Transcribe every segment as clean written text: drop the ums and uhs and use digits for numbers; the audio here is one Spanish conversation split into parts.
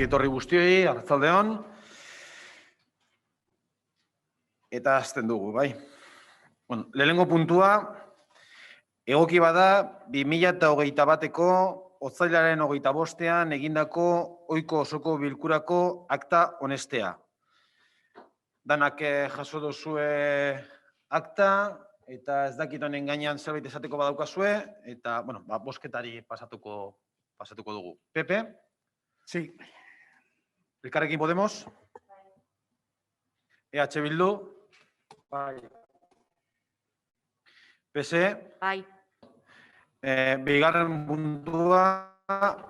etorri guztioi, arratzaldeon. Eta hasten dugu, bai. Bueno, lehenengo puntua, egoki bada 2021eko otsailaren 25ean egindako ohiko osoko bilkurako akta onestea. Danak jaso duzue akta, eta ez dakit honen gainean zerbait esateko badaukazue, eta, bueno, bosketari pasatuko dugu. Pepe? Sí. Elkarrekin Podemos? EH Bildu? Bai. PSE? Bai. Bigarren puntua,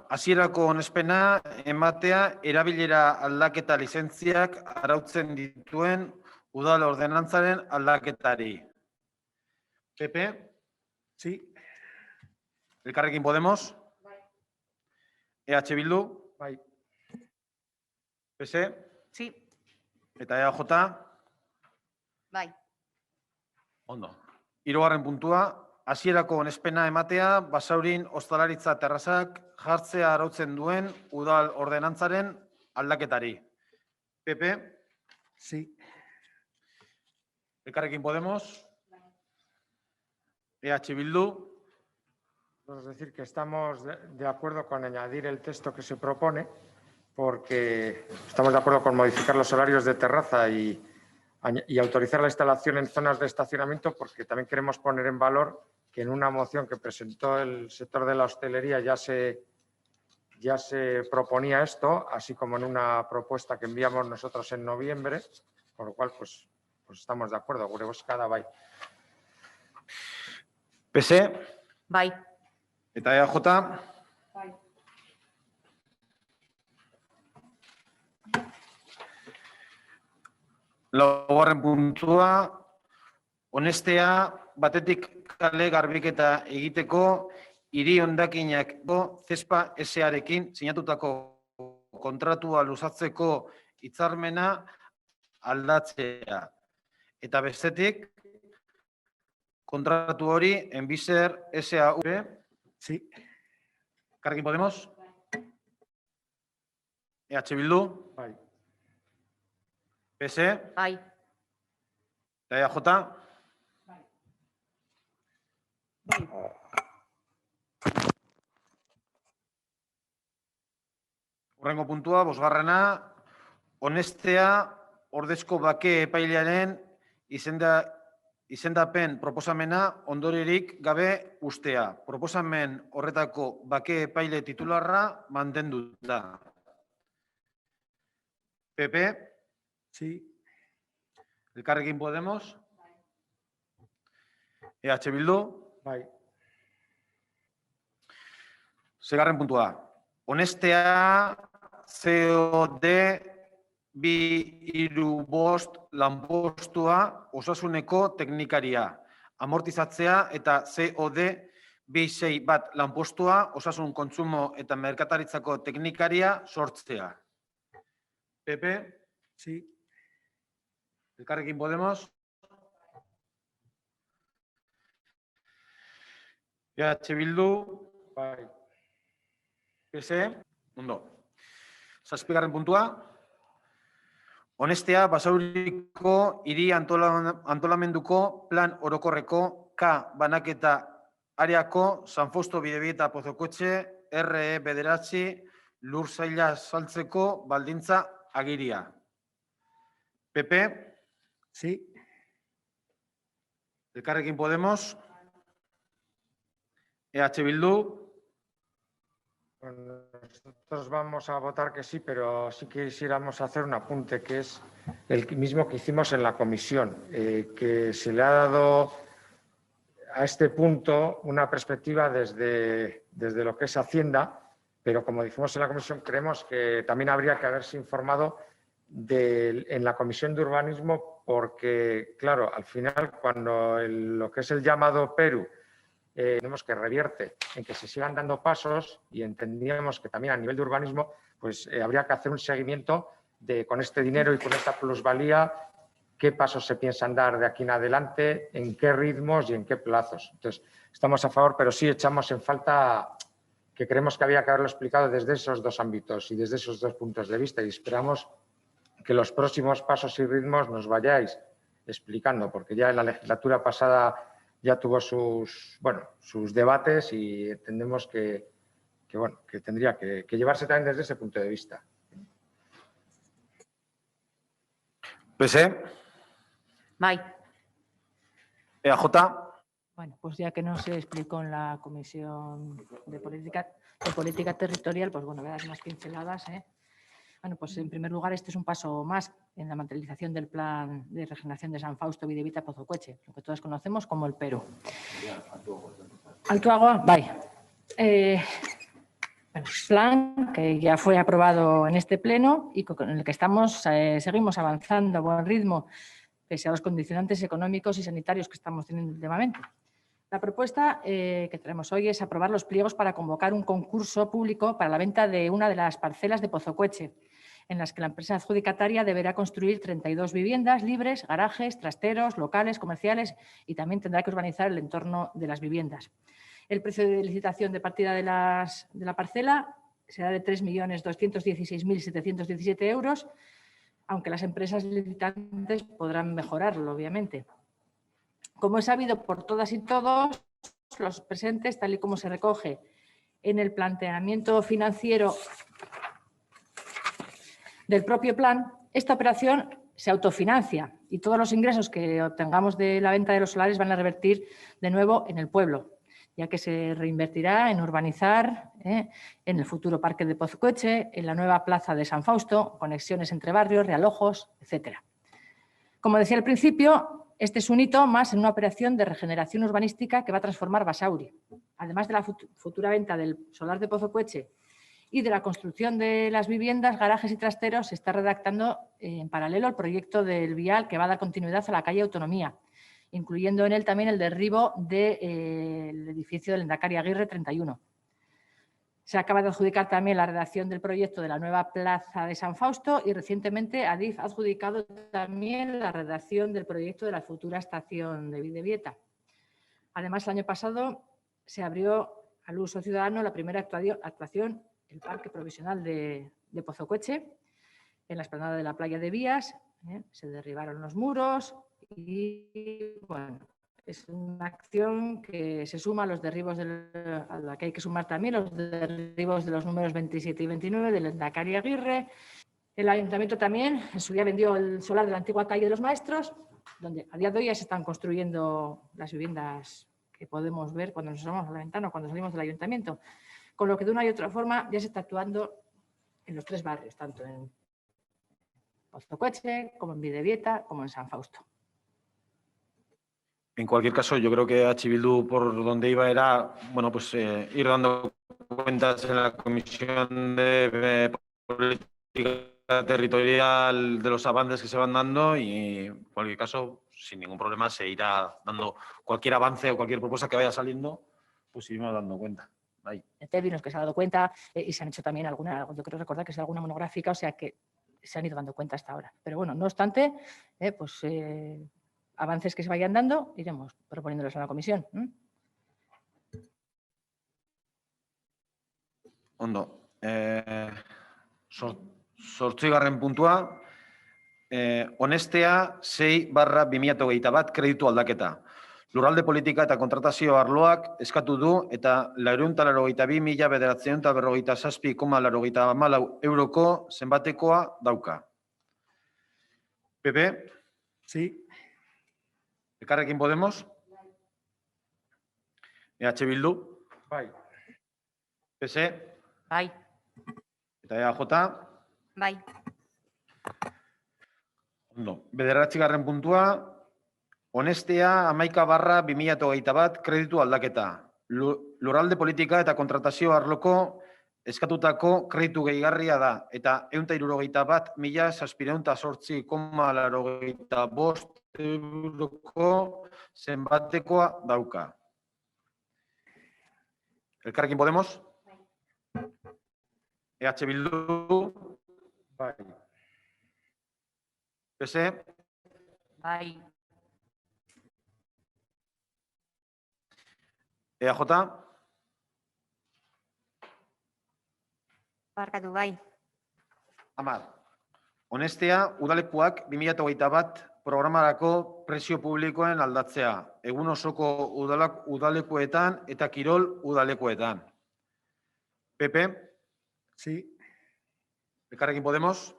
hasierako onespena ematea erabilera aldaketa lizentziak arautzen dituen udal ordenantzaren aldaketari. PP? Sí. Elkarrekin Podemos? Bai. EH Bildu? Bai. PSE? Sí. Eta EAJ? Bai. Ondo. Hirugarren puntua, hasierako onespena ematea Basaurin ostalaritza terrazak jartzea arautzen duen udal ordenantzaren aldaketari. PP? Sí. Elkarrekin Podemos? EH Bildu? Es decir, que estamos de acuerdo con añadir el texto que se propone, porque estamos de acuerdo con modificar los horarios de terraza y autorizar la instalación en zonas de estacionamiento, porque también queremos poner en valor que en una moción que presentó el sector de la hostelería ya se proponía esto, así como en una propuesta que enviamos nosotros en noviembre, con lo cual pues estamos de acuerdo. Gure bozkada bai. PSE? Bai. Eta EAJ? Bai. Laugarren puntua, onestea batetik kale garbiketa egiteko hiri hondakinako Zespa S.A.rekin sinatutako kontratua luzatzeko hitzarmena aldatzea. Eta bestetik, kontratu hori Enbiser S.A.V. Sí. Elkarrekin Podemos? EH Bildu? Bai. PSE? Bai. Eta EAJ? Hurrengo puntua, bosgarrena, onestea ordezko bake epailearen izendapen proposamena ondoriorik gabe ustea. Proposamen horretako bake epaile titularra mantenduta. PP? Sí. Elkarrekin Podemos? EH Bildu? Bai. Seigarren puntua. Onestea COD 235 lanpostua osasuneko teknikaria. Amortizatzea eta COD 261 lanpostua osasun kontsumo eta merkataritzako teknikaria sortzea. PP? Sí. Elkarrekin Podemos? EH Bildu? Bai. PSE? Ondo. Zazpigarren puntua. Onestea Basauriko hiri antolamenduko plan orokorreko K banaketa areako San Fausto Bidebieta Pozokotxe RE bederatzi lur zaila saltzeko baldintza agiria. PP? Sí. Elkarrekin Podemos? EH Bildu? Bueno, nosotros vamos a votar que sí, pero sí quisiéramos hacer un apunte, que es el mismo que hicimos en la comisión, que se le ha dado a este punto una perspectiva desde lo que es Hacienda, pero como dijimos en la comisión, creemos que también habría que haberse informado en la comisión de urbanismo, porque, claro, al final, cuando lo que es el llamado PERU, tenemos que revierte en que se sigan dando pasos, y entendíamos que también a nivel de urbanismo pues habría que hacer un seguimiento con este dinero y con esta plusvalía, qué pasos se piensan dar de aquí en adelante, en qué ritmos y en qué plazos. Entonces, estamos a favor, pero sí echamos en falta que creemos que había que haberlo explicado desde esos dos ámbitos y desde esos dos puntos de vista, y esperamos que los próximos pasos y ritmos nos vayáis explicando, porque ya en la legislatura pasada ya tuvo sus debates y entendemos que tendría que llevarse también desde ese punto de vista. PSE, Bai. EAJ, Bueno, pues ya que no se explicó en la Comisión de Política Territorial, pues bueno, voy a dar unas pinceladas. Bueno, pues en primer lugar, este es un paso más en la materialización del Plan de Regeneración de San Fausto, Bidevita, Pozocueche, lo que todos conocemos como el PERU. Altuagoa, bai. Bueno, plan que ya fue aprobado en este pleno y con el que seguimos avanzando a buen ritmo, pese a los condicionantes económicos y sanitarios que estamos teniendo últimamente. La propuesta que tenemos hoy es aprobar los pliegos para convocar un concurso público para la venta de una de las parcelas de Pozocueche, en las que la empresa adjudicataria deberá construir 32 viviendas libres, garajes, trasteros, locales, comerciales y también tendrá que urbanizar el entorno de las viviendas. El precio de licitación de partida de la parcela será de 3.216.717 euros, aunque las empresas licitantes podrán mejorarlo, obviamente. Como es sabido por todas y todos los presentes, tal y como se recoge en el planteamiento financiero del propio plan, esta operación se autofinancia y todos los ingresos que obtengamos de la venta de los solares van a revertir de nuevo en el pueblo, ya que se reinvertirá en urbanizar, en el futuro parque de Pozocueche, en la nueva plaza de San Fausto, conexiones entre barrios, realojos, etc. Como decía al principio, este es un hito más en una operación de regeneración urbanística que va a transformar Basauri. Además de la futura venta del solar de Pozocueche y de la construcción de las viviendas, garajes y trasteros, se está redactando en paralelo el proyecto del vial que va a dar continuidad a la calle Autonomía, incluyendo en él también el derribo del edificio del Endacari Aguirre 31. Se acaba de adjudicar también la redacción del proyecto de la nueva plaza de San Fausto y recientemente ADIF ha adjudicado también la redacción del proyecto de la futura estación de Bidebieta. Además, el año pasado se abrió al uso ciudadano la primera actuación, el Parque Provisional de Pozocueche, en la explanada de la playa de Vías. Se derribaron los muros y, bueno, es una acción que se suma a los derribos, a la que hay que sumar también los derribos de los números 27 y 29 del Endacari Aguirre. El ayuntamiento también en su día vendió el solar de la antigua calle de los Maestros, donde a día de hoy ya se están construyendo las viviendas que podemos ver cuando nos asomamos a la ventana o cuando salimos del ayuntamiento. Con lo que de una y otra forma ya se está actuando en los tres barrios, tanto en Pozocueche, como en Bidebieta, como en San Fausto. En cualquier caso, yo creo que H. Bildu por donde iba era, bueno, pues ir dando cuentas en la Comisión de Política Territorial de los avances que se van dando y, en cualquier caso, sin ningún problema, se irá dando cualquier avance o cualquier propuesta que vaya saliendo, pues iremos dando cuenta. Ahí. Términos que se han dado cuenta y se han hecho también alguna, yo creo recordar que es alguna monográfica, o sea que se han ido dando cuenta hasta ahora. Pero bueno, no obstante, avances que se vayan dando, iremos proponiéndolos en la comisión. Ondo. Zortzigarren puntua. Onestea 6/2021 kreditu aldaketa. Lurralde politika eta kontratazio arloak eskatu du eta 482.947,84 euroko zenbatekoa dauka. PP? Sí. Elkarrekin Podemos? EH Bildu? Bai. PSE? Bai. Eta EAJ? Bai. Ondo. 9. puntua. Onestea 11/2021 kreditu aldaketa. Lurralde politika eta kontratazio arloko eskatutako kreditu gehigarria da eta 171.708,85 euroko zenbatekoa dauka. Elkarrekin Podemos? EH Bildu? Bai. PSE? Bai. EAJ? Barkatu, bai. 10. Onestea, udalekuak 2021 programarako prezio publikoen aldatzea, egun osoko udalekuetan eta kirol udalekuetan. PP, Sí. Elkarrekin Podemos,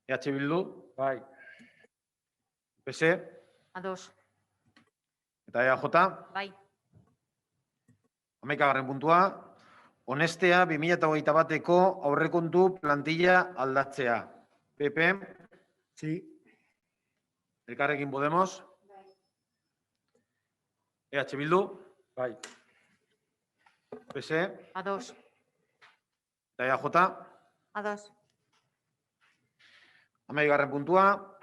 EH Bildu, Bai. PS Ados. eta EAJ. Bai. 11. puntua, onestea 2021eko aurrekontu plantilla aldatzea. PP, Sí. Elkarrekin Podemos, EH Bildu, Bai. PS Ados. eta EAJ. Ados. 11. puntua,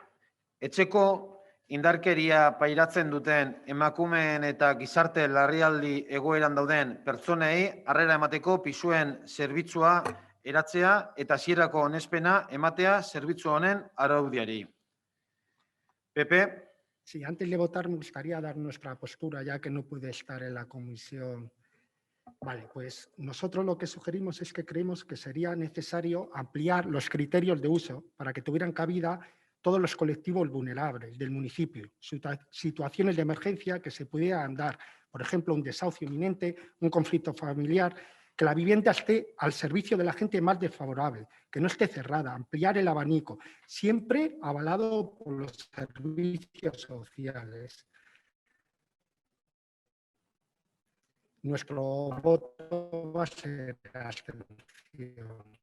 etxeko indarkeria pairatzen duten emakumeen eta gizarte larrialdi egoeran dauden pertsonei harrera emateko pisuen zerbitzua eratzea eta hasierako onespena ematea zerbitzu honen araudiari. PP, Sí, antes de votar me gustaría dar nuestra postura, ya que no pude estar en la comisión. Vale, pues nosotros lo que sugerimos es que creemos que sería necesario ampliar los criterios de uso para que tuvieran cabida todos los colectivos vulnerables del municipio, situaciones de emergencia que se pudieran dar, por ejemplo, un desahucio inminente, un conflicto familiar, que la vivienda esté al servicio de la gente más desfavorable, que no esté cerrada, ampliar el abanico, siempre avalado por los servicios sociales. Nuestro voto va a ser abstención.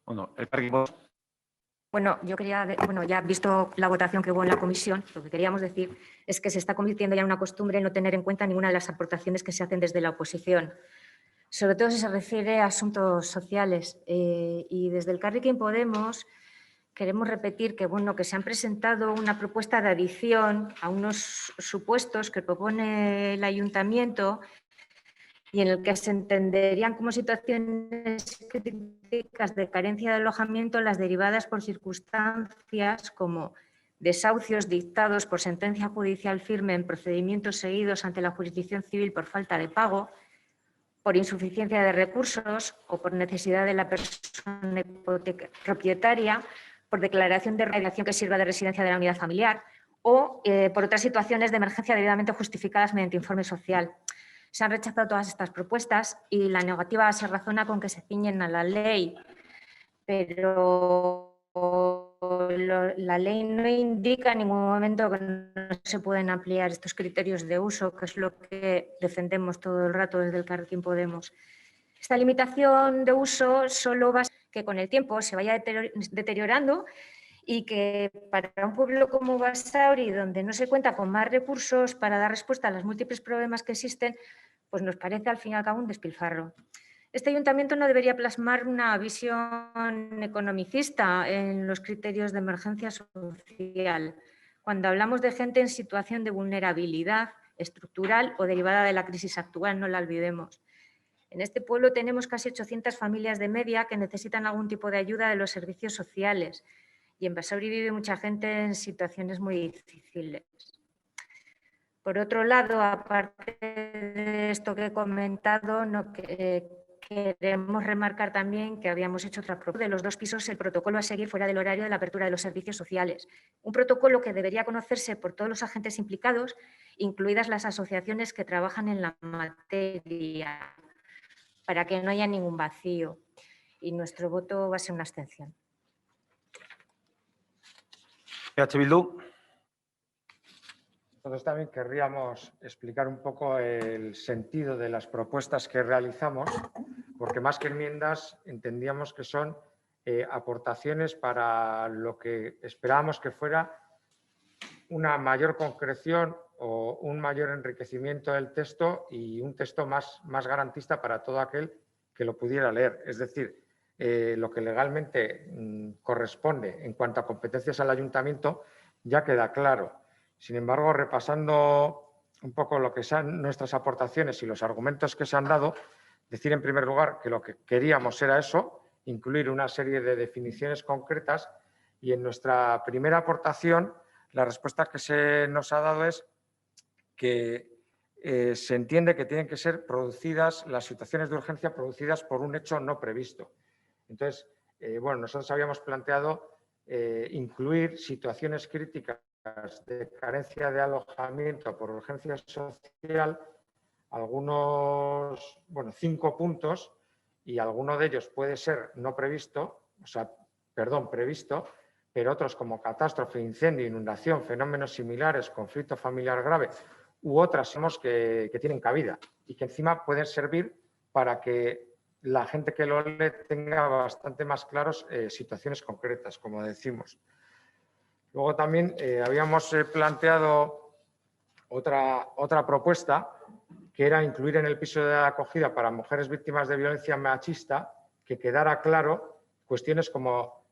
bueno, Elkarrekin Podemos. Bueno, yo quería, ya visto la votación que hubo en la comisión, lo que queríamos decir es que se está convirtiendo ya en una costumbre no tener en cuenta ninguna de las aportaciones que se hacen desde la oposición, sobre todo si se refiere a asuntos sociales. Y desde Elkarrekin Podemos queremos repetir que, que se han presentado una propuesta de adición a unos supuestos que propone el ayuntamiento y en el que se entenderían como situaciones críticas de carencia de alojamiento las derivadas por circunstancias como desahucios dictados por sentencia judicial firme en procedimientos seguidos ante la jurisdicción civil por falta de pago, por insuficiencia de recursos o por necesidad de la persona propietaria, por declaración de radiación que sirva de residencia de la unidad familiar o por otras situaciones de emergencia debidamente justificadas mediante informe social. Se han rechazado todas estas propuestas y la negativa se razona con que se ciñen a la ley, pero la ley no indica en ningún momento que no se pueden ampliar estos criterios de uso, que es lo que defendemos todo el rato desde Elkarrekin Podemos. Esta limitación de uso solo va a ser que con el tiempo se vaya deteriorando y que para un pueblo como Basauri, donde no se cuenta con más recursos para dar respuesta a los múltiples problemas que existen, pues nos parece al fin y al cabo un despilfarro. Este ayuntamiento no debería plasmar una visión economicista en los criterios de emergencia social. Cuando hablamos de gente en situación de vulnerabilidad estructural o derivada de la crisis actual, no la olvidemos. En este pueblo tenemos casi 800 familias de media que necesitan algún tipo de ayuda de los servicios sociales. Y en Basauri vive mucha gente en situaciones muy difíciles. Por otro lado, aparte de esto que he comentado, queremos remarcar también que habíamos hecho otra propuesta. De los 2 pisos, el protocolo a seguir fuera del horario de la apertura de los servicios sociales. Un protocolo que debería conocerse por todos los agentes implicados, incluidas las asociaciones que trabajan en la materia, para que no haya ningún vacío. Y nuestro voto va a ser una abstención. EH Bildu. Nosotros también querríamos explicar un poco el sentido de las propuestas que realizamos, porque más que enmiendas entendíamos que son aportaciones para lo que esperábamos que fuera una mayor concreción o un mayor enriquecimiento del texto y un texto más garantista para todo aquel que lo pudiera leer. Es decir, lo que legalmente corresponde en cuanto a competencias al ayuntamiento ya queda claro. Sin embargo, repasando un poco lo que sean nuestras aportaciones y los argumentos que se han dado, decir en primer lugar que lo que queríamos era eso, incluir una serie de definiciones concretas y en nuestra primera aportación La respuesta que se nos ha dado es que se entiende que tienen que ser producidas las situaciones de urgencia producidas por un hecho no previsto. Entonces, bueno, nosotros habíamos planteado incluir situaciones críticas de carencia de alojamiento por urgencia social, algunos, bueno, 5 puntos, y alguno de ellos puede ser no previsto, o sea, perdón, previsto, pero otros como catástrofe, incendio, inundación, fenómenos similares, conflicto familiar grave, u otras que tienen cabida y que encima pueden servir para que la gente que lo lee tenga bastante más claros situaciones concretas, como decimos. Luego también habíamos planteado otra propuesta, que era incluir en el piso de acogida para mujeres víctimas de violencia machista, que quedara claro cuestiones como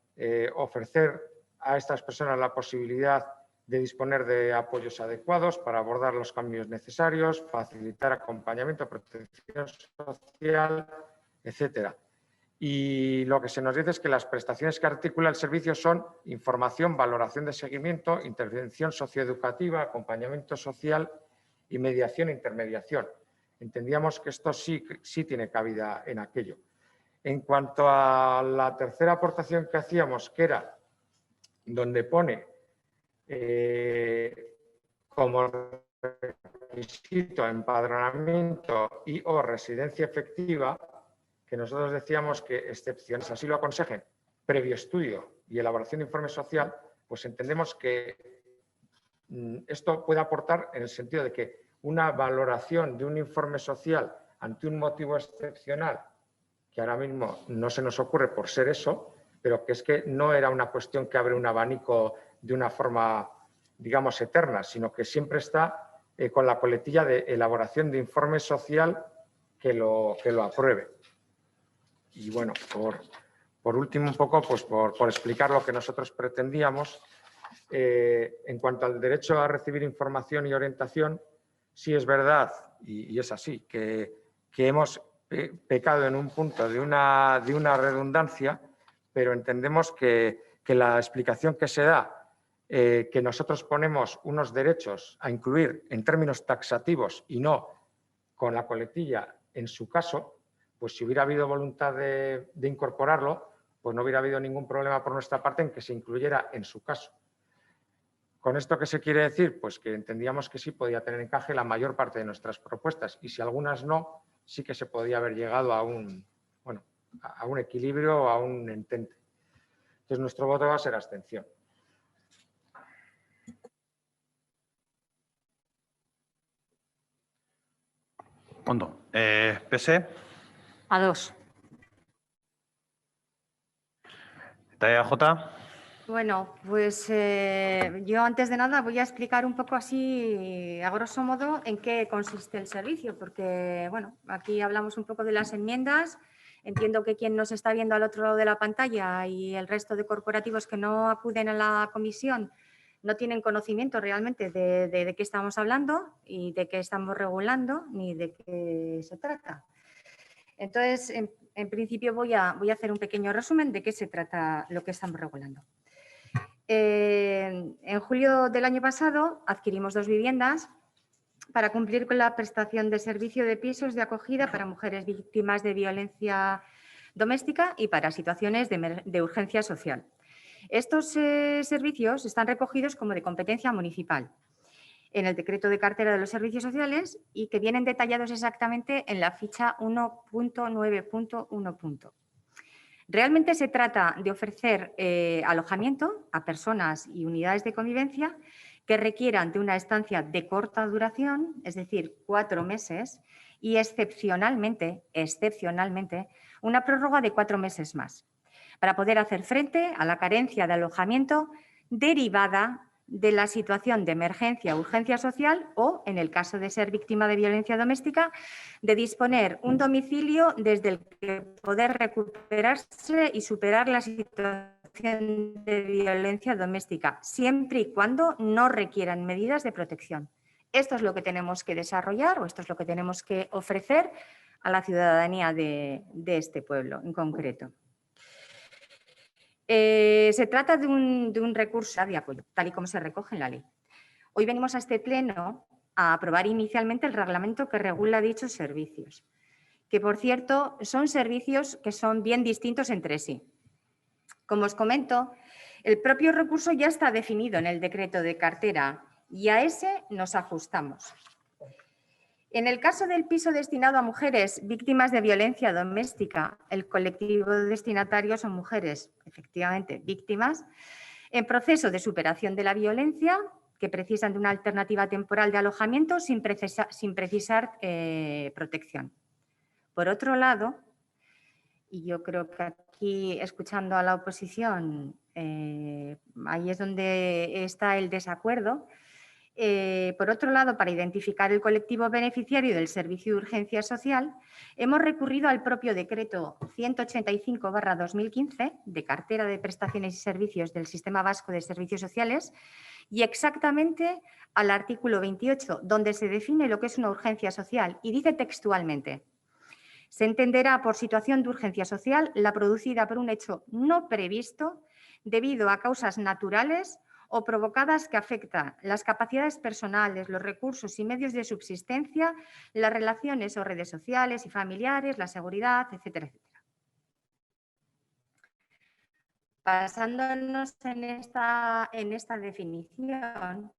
ofrecer a estas personas la posibilidad de disponer de apoyos adecuados para abordar los cambios necesarios, facilitar acompañamiento, protección social, etcétera. Y lo que se nos dice es que las prestaciones que articula el servicio son información, valoración de seguimiento, intervención socioeducativa, acompañamiento social y mediación e intermediación. Entendíamos que esto sí tiene cabida en aquello. En cuanto a la tercera aportación que hacíamos, que era donde pone como requisito empadronamiento y o residencia efectiva, que nosotros decíamos que excepciones así lo aconsejen, previo estudio y elaboración de informe social, pues entendemos que esto puede aportar en el sentido de que una valoración de un informe social ante un motivo excepcional, que ahora mismo no se nos ocurre por ser eso, pero que es que no era una cuestión que abre un abanico de una forma, digamos, eterna, sino que siempre está con la coletilla de elaboración de informe social que lo apruebe. Y bueno, por último un poco, pues por explicar lo que nosotros pretendíamos, en cuanto al derecho a recibir información y orientación, sí es verdad, y es así, que hemos pecado en un punto de una redundancia, pero entendemos que la explicación que se da, que nosotros ponemos unos derechos a incluir en términos taxativos y no con la coletilla en su caso, pues si hubiera habido voluntad de incorporarlo, pues no hubiera habido ningún problema por nuestra parte en que se incluyera en su caso. ¿Con esto qué se quiere decir? Pues que entendíamos que sí podía tener encaje la mayor parte de nuestras propuestas y si algunas no, sí que se podía haber llegado a un equilibrio o a un entente. Entonces nuestro voto va a ser abstención. Ondo. PS. A 2. EAJ. Bueno, pues yo antes de nada voy a explicar un poco así, a grosso modo, en qué consiste el servicio, porque bueno, aquí hablamos un poco de las enmiendas. Entiendo que quien nos está viendo al otro lado de la pantalla y el resto de corporativos que no acuden a la comisión no tienen conocimiento realmente de qué estamos hablando y de qué estamos regulando ni de qué se trata. Entonces, en principio voy a hacer un pequeño resumen de qué se trata lo que estamos regulando. En julio del año pasado adquirimos 2 viviendas para cumplir con la prestación de servicio de pisos de acogida para mujeres víctimas de violencia doméstica y para situaciones de urgencia social. Estos servicios están recogidos como de competencia municipal en el decreto de cartera de los servicios sociales y que vienen detallados exactamente en la ficha 1.9.1. Realmente se trata de ofrecer alojamiento a personas y unidades de convivencia que requieran de una estancia de corta duración, es decir, 4 meses, y excepcionalmente, una prórroga de 4 meses más, para poder hacer frente a la carencia de alojamiento derivada de la situación de emergencia o urgencia social o, en el caso de ser víctima de violencia doméstica, de disponer un domicilio desde el que poder recuperarse y superar la situación de violencia doméstica, siempre y cuando no requieran medidas de protección. Esto es lo que tenemos que desarrollar o esto es lo que tenemos que ofrecer a la ciudadanía de este pueblo en concreto. Se trata de un recurso de apoyo, tal y como se recoge en la ley. Hoy venimos a este pleno a aprobar inicialmente el reglamento que regula dichos servicios, que por cierto son servicios que son bien distintos entre sí. Como os comento, el propio recurso ya está definido en el decreto de cartera y a ese nos ajustamos. En el caso del piso destinado a mujeres víctimas de violencia doméstica, el colectivo destinatario son mujeres, efectivamente, víctimas, en proceso de superación de la violencia, que precisan de una alternativa temporal de alojamiento sin precisar protección. Por otro lado, y yo creo que aquí, escuchando a la oposición, ahí es donde está el desacuerdo. Por otro lado, para identificar el colectivo beneficiario del servicio de urgencia social, hemos recurrido al propio decreto 185/2015 de cartera de prestaciones y servicios del Sistema Vasco de Servicios Sociales y exactamente al artículo 28, donde se define lo que es una urgencia social y dice textualmente: se entenderá por situación de urgencia social la producida por un hecho no previsto debido a causas naturales o provocadas que afectan las capacidades personales, los recursos y medios de subsistencia, las relaciones o redes sociales y familiares, la seguridad, etcétera, etcétera. Basándonos en esta definición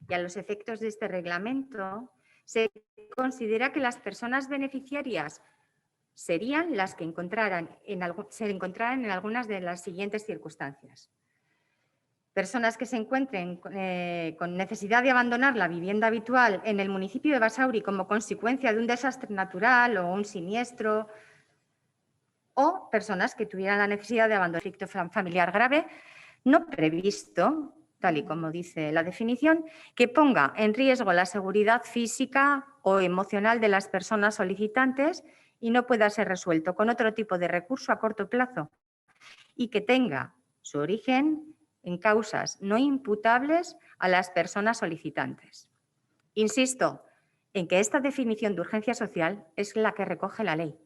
y a los efectos de este reglamento, se considera que las personas beneficiarias serían las que se encontraran en algunas de las siguientes circunstancias. Personas que se encuentren con necesidad de abandonar la vivienda habitual en el municipio de Basauri como consecuencia de un desastre natural o un siniestro, o personas que tuvieran la necesidad de abandonar un conflicto familiar grave no previsto, tal y como dice la definición, que ponga en riesgo la seguridad física o emocional de las personas solicitantes y no pueda ser resuelto con otro tipo de recurso a corto plazo y que tenga su origen en causas no imputables a las personas solicitantes. Insisto en que esta definición de urgencia social es la que recoge la ley.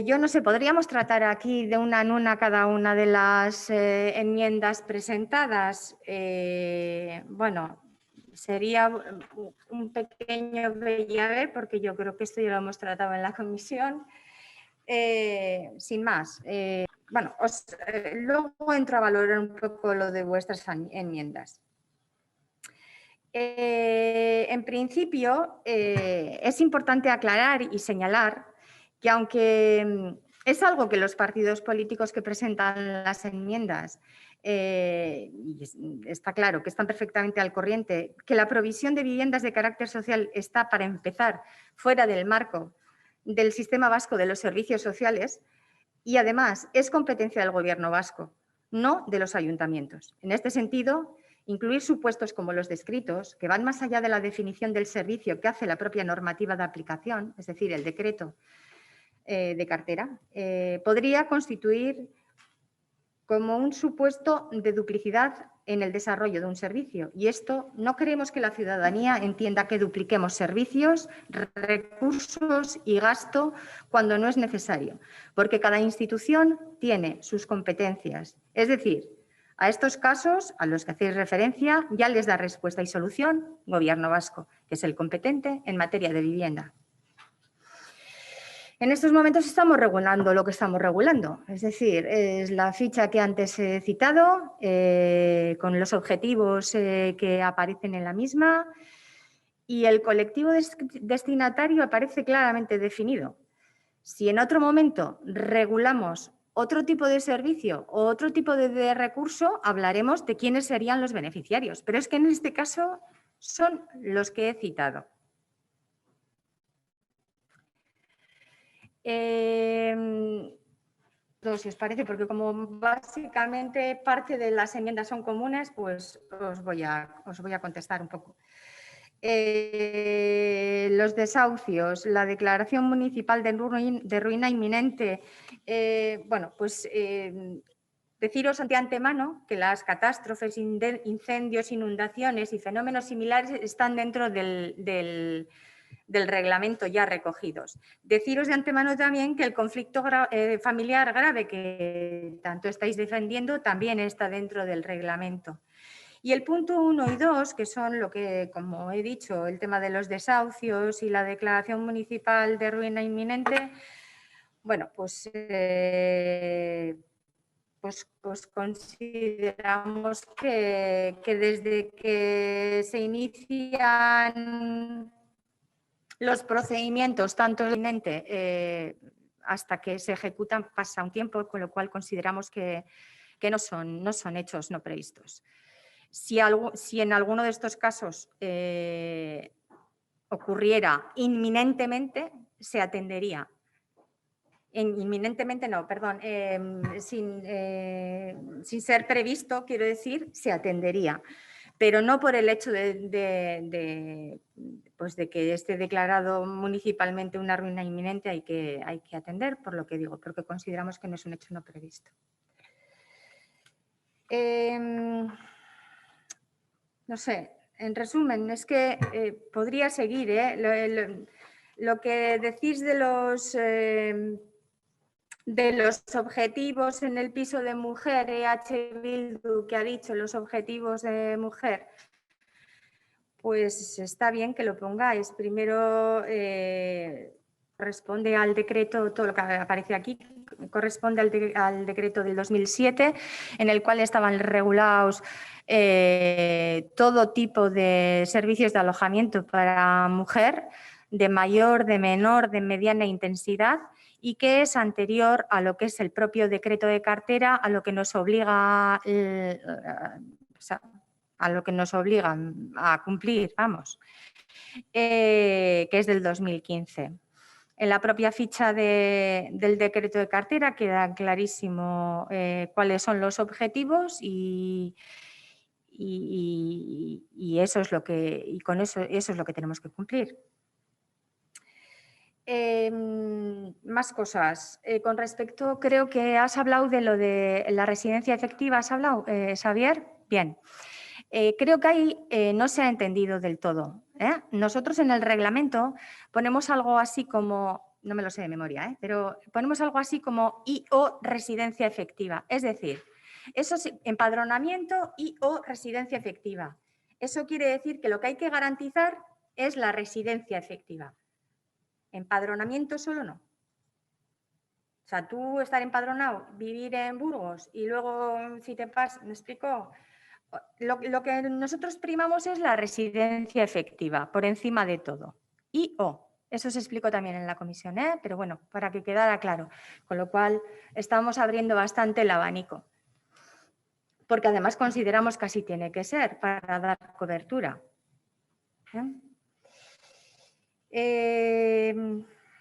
Yo no sé, podríamos tratar aquí de una en una cada una de las enmiendas presentadas. Bueno, sería un pequeño ver porque yo creo que esto ya lo hemos tratado en la comisión. Sin más, bueno, luego entro a valorar un poco lo de vuestras enmiendas. En principio, es importante aclarar y señalar que aunque es algo que los partidos políticos que presentan las enmiendas, y está claro que están perfectamente al corriente, que la provisión de viviendas de carácter social está, para empezar, fuera del marco del Sistema Vasco de los Servicios Sociales y además es competencia del Gobierno vasco, no de los ayuntamientos. En este sentido, incluir supuestos como los descritos, que van más allá de la definición del servicio que hace la propia normativa de aplicación, es decir, el decreto de cartera, podría constituir como un supuesto de duplicidad en el desarrollo de un servicio. Y esto no queremos que la ciudadanía entienda que dupliquemos servicios, recursos y gasto cuando no es necesario, porque cada institución tiene sus competencias. Es decir, a estos casos a los que hacéis referencia ya les da respuesta y solución Gobierno vasco, que es el competente en materia de vivienda. En estos momentos estamos regulando lo que estamos regulando, es decir, es la ficha que antes he citado, con los objetivos que aparecen en la misma y el colectivo destinatario aparece claramente definido. Si en otro momento regulamos otro tipo de servicio o otro tipo de recurso, hablaremos de quiénes serían los beneficiarios, pero es que en este caso son los que he citado. Si os parece, porque como básicamente parte de las enmiendas son comunes, pues os voy a contestar un poco. Los desahucios, la declaración municipal de ruina inminente, bueno, pues deciros de antemano que las catástrofes, incendios, inundaciones y fenómenos similares están dentro del del reglamento ya recogidos. Deciros de antemano también que el conflicto familiar grave que tanto estáis defendiendo también está dentro del reglamento. Y el punto 1 y 2, que son lo que, como he dicho, el tema de los desahucios y la declaración municipal de ruina inminente, bueno, pues consideramos que desde que se inician los procedimientos, tanto inminente hasta que se ejecutan, pasa un tiempo, con lo cual consideramos que no son hechos no previstos. Si en alguno de estos casos ocurriera inminentemente, se atendería. Inminentemente no, perdón, sin ser previsto, quiero decir, se atendería, pero no por el hecho de que esté declarado municipalmente una ruina inminente hay que atender, por lo que digo, porque consideramos que no es un hecho no previsto. No sé, en resumen, es que podría seguir, lo que decís de los objetivos en el piso de mujer, EH Bildu, que ha dicho los objetivos de mujer, pues está bien que lo pongáis. Primero corresponde al decreto, todo lo que aparece aquí, corresponde al decreto del 2007, en el cual estaban regulados todo tipo de servicios de alojamiento para mujer, de mayor, de menor, de mediana intensidad, y que es anterior a lo que es el propio decreto de cartera, a lo que nos obliga a cumplir, vamos, que es del 2015. En la propia ficha del decreto de cartera queda clarísimo cuáles son los objetivos y eso es lo que, y con eso es lo que tenemos que cumplir. Más cosas. Con respecto, creo que has hablado de lo de la residencia efectiva, ¿has hablado, Xavier? Bien. Creo que ahí no se ha entendido del todo. Nosotros en el reglamento ponemos algo así como, no me lo sé de memoria, pero ponemos algo así como y o residencia efectiva. Es decir, eso es empadronamiento y o residencia efectiva. Eso quiere decir que lo que hay que garantizar es la residencia efectiva. Empadronamiento solo no. O sea, tú estar empadronado, vivir en Burgos y luego si te pasas, ¿me explico? Lo que nosotros primamos es la residencia efectiva, por encima de todo. Y o, eso se explicó también en la comisión, pero bueno, para que quedara claro. Con lo cual, estamos abriendo bastante el abanico. Porque además consideramos que así tiene que ser para dar cobertura.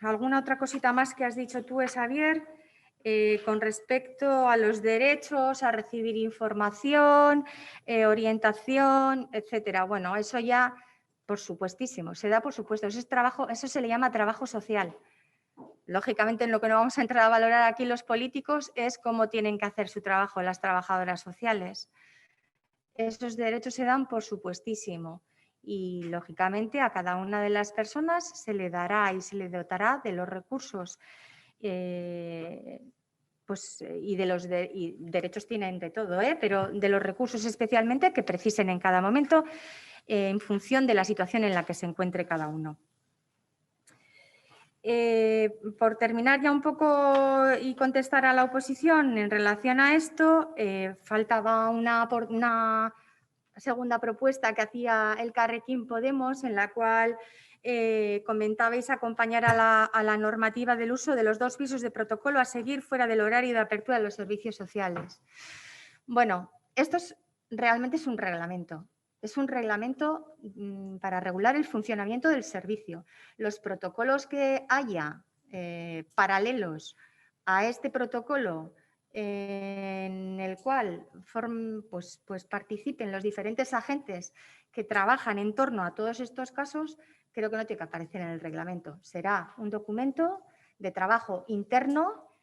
¿Alguna otra cosita más que has dicho tú, Xavier? Con respecto a los derechos, a recibir información, orientación, etcétera. Bueno, eso ya, por supuestísimo, se da por supuesto. Eso es trabajo, eso se le llama trabajo social. Lógicamente, en lo que no vamos a entrar a valorar aquí los políticos es cómo tienen que hacer su trabajo las trabajadoras sociales. Esos derechos se dan por supuestísimo. Y, lógicamente, a cada una de las personas se le dará y se le dotará de los recursos y de los derechos tienen de todo, pero de los recursos especialmente que precisen en cada momento en función de la situación en la que se encuentre cada uno. Por terminar ya un poco y contestar a la oposición en relación a esto, faltaba una segunda propuesta que hacía Elkarrekin Podemos, en la cual comentabais acompañar a la normativa del uso de los 2 pisos de protocolo a seguir fuera del horario de apertura de los servicios sociales. Bueno, esto realmente es un reglamento. Es un reglamento para regular el funcionamiento del servicio. Los protocolos que haya paralelos a este protocolo en el cual participen los diferentes agentes que trabajan en torno a todos estos casos, creo que no tiene que aparecer en el reglamento. Será un documento de trabajo interno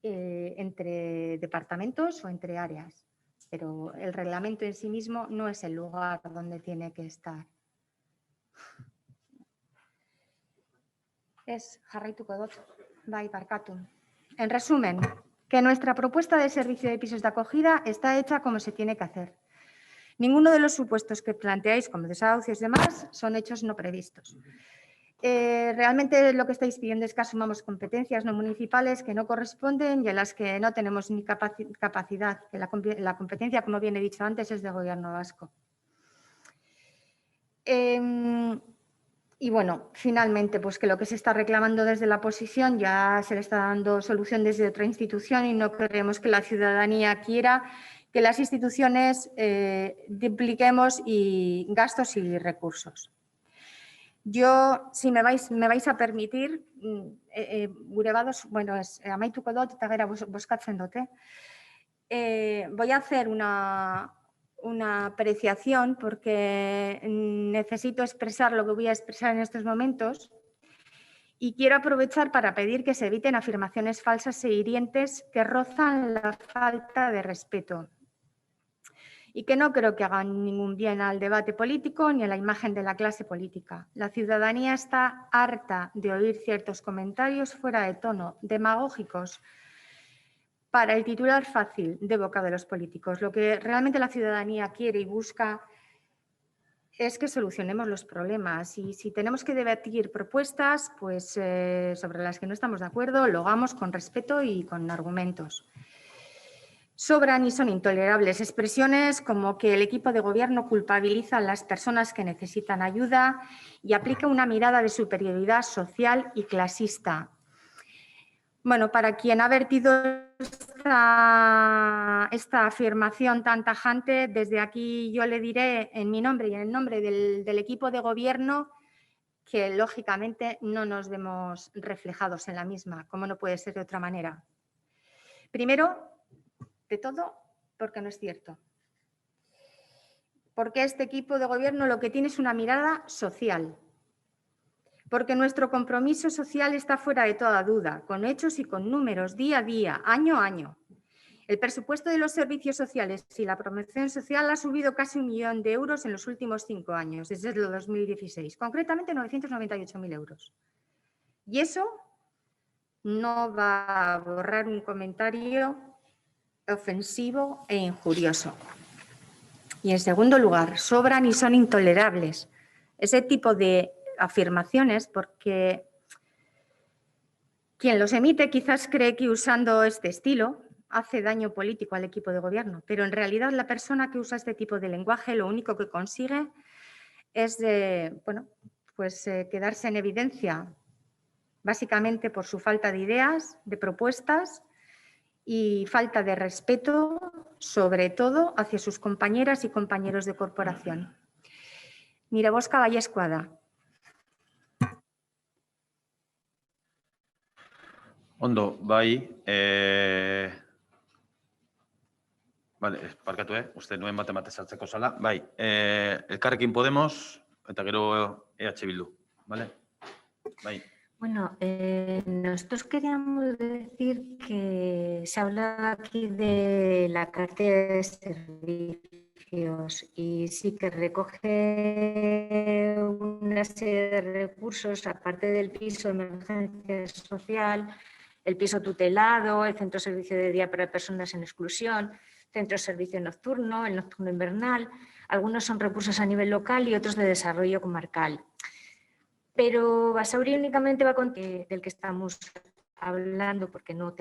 entre departamentos o entre áreas, pero el reglamento en sí mismo no es el lugar donde tiene que estar. Ez, jarraituko dut, bai, barkatu. En resumen, que nuestra propuesta de servicio de pisos de acogida está hecha como se tiene que hacer. Ninguno de los supuestos que planteáis, como desahucios y demás, son hechos no previstos. Realmente lo que estáis pidiendo es que asumamos competencias no municipales que no corresponden y en las que no tenemos ni capacidad, que la competencia, como bien he dicho antes, es del Gobierno vasco. Y bueno, finalmente, pues que lo que se está reclamando desde la oposición ya se le está dando solución desde otra institución y no queremos que la ciudadanía quiera que las instituciones dupliquemos gastos y recursos. Yo, si me vais a permitir, gure badoz, bueno, amaituko dut eta gero bozkatzen dute. Voy a hacer una apreciación porque necesito expresar lo que voy a expresar en estos momentos y quiero aprovechar para pedir que se eviten afirmaciones falsas e hirientes que rozan la falta de respeto y que no creo que hagan ningún bien al debate político ni a la imagen de la clase política. La ciudadanía está harta de oír ciertos comentarios fuera de tono, demagógicos, para el titular fácil de boca de los políticos. Lo que realmente la ciudadanía quiere y busca es que solucionemos los problemas y si tenemos que debatir propuestas pues, sobre las que no estamos de acuerdo, lo hagamos con respeto y con argumentos. Sobran y son intolerables expresiones como que el equipo de gobierno culpabiliza a las personas que necesitan ayuda y aplica una mirada de superioridad social y clasista. Bueno, para quien ha vertido esta afirmación tan tajante, desde aquí yo le diré en mi nombre y en el nombre del equipo de gobierno que lógicamente no nos vemos reflejados en la misma, como no puede ser de otra manera. Primero, de todo, porque no es cierto. Porque este equipo de gobierno lo que tiene es una mirada social. Porque nuestro compromiso social está fuera de toda duda, con hechos y con números, día a día, año a año. El presupuesto de los servicios sociales y la promoción social ha subido casi 1 millón de euros en los últimos 5 años, desde el 2016, concretamente 998.000 euros. Y eso no va a borrar un comentario ofensivo e injurioso. Y en segundo lugar, sobran y son intolerables ese tipo de afirmaciones porque quien los emite quizás cree que usando este estilo hace daño político al equipo de gobierno, pero en realidad la persona que usa este tipo de lenguaje lo único que consigue es quedarse en evidencia básicamente por su falta de ideas, de propuestas y falta de respeto, sobre todo hacia sus compañeras y compañeros de corporación. Nire bozka baiezkoa da. Ondo, bai. Vale, barkatu, uste nuen bat sartzeko zala. Bai, Elkarrekin Podemos eta gero EH Bildu, vale? Bai. Bueno, nosotros queríamos decir que se habla aquí de la cartera de servicios y sí que recoge una serie de recursos, aparte del piso de emergencia social, el piso tutelado, el centro de servicio de día para personas en exclusión, centro de servicio nocturno, el nocturno invernal. Algunos son recursos a nivel local y otros de desarrollo comarcal. Pero Basauri únicamente va con del que estamos hablando, porque no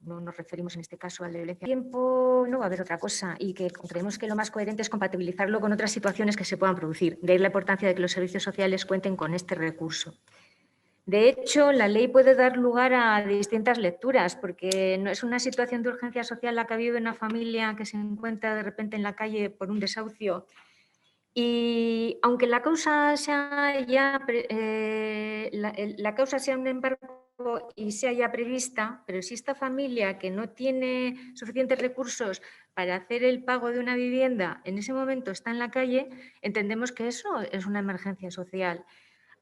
nos referimos en este caso a la violencia. Tiempo no va a haber otra cosa y que creemos que lo más coherente es compatibilizarlo con otras situaciones que se puedan producir. De ahí la importancia de que los servicios sociales cuenten con este recurso. De hecho, la ley puede dar lugar a distintas lecturas, porque no es una situación de urgencia social la que vive una familia que se encuentra de repente en la calle por un desahucio. Y aunque la causa sea ya la causa sea un embargo y sea ya prevista, pero si esta familia que no tiene suficientes recursos para hacer el pago de una vivienda en ese momento está en la calle, entendemos que eso es una emergencia social.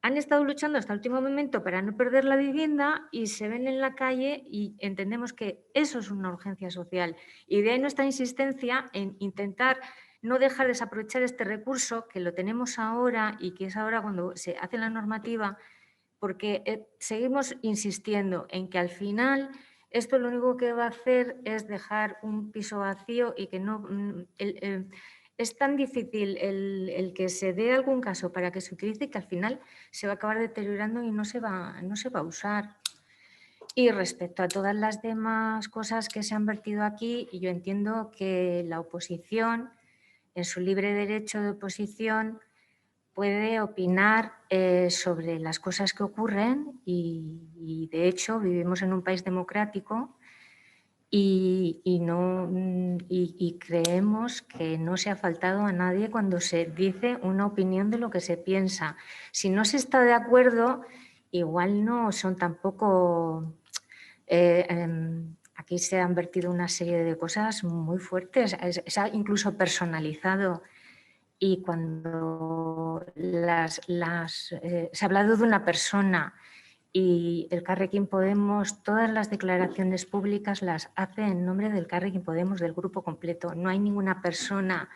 Han estado luchando hasta el último momento para no perder la vivienda y se ven en la calle y entendemos que eso es una urgencia social. Y de ahí nuestra insistencia en intentar no dejar desaprovechar este recurso, que lo tenemos ahora y que es ahora cuando se hace la normativa, porque seguimos insistiendo en que al final esto lo único que va a hacer es dejar un piso vacío y que no... es tan difícil el que se dé algún caso para que se utilice que al final se va a acabar deteriorando y no se va a usar. Y respecto a todas las demás cosas que se han vertido aquí, yo entiendo que la oposición, en su libre derecho de oposición, puede opinar sobre las cosas que ocurren y de hecho vivimos en un país democrático y creemos que no se ha faltado a nadie cuando se dice una opinión de lo que se piensa. Si no se está de acuerdo, igual no son tampoco... aquí se han vertido una serie de cosas muy fuertes, se ha incluso personalizado. Y cuando se ha hablado de una persona y el Carrequín Podemos, todas las declaraciones públicas las hace en nombre del Carrequín Podemos, del grupo completo. No hay ninguna persona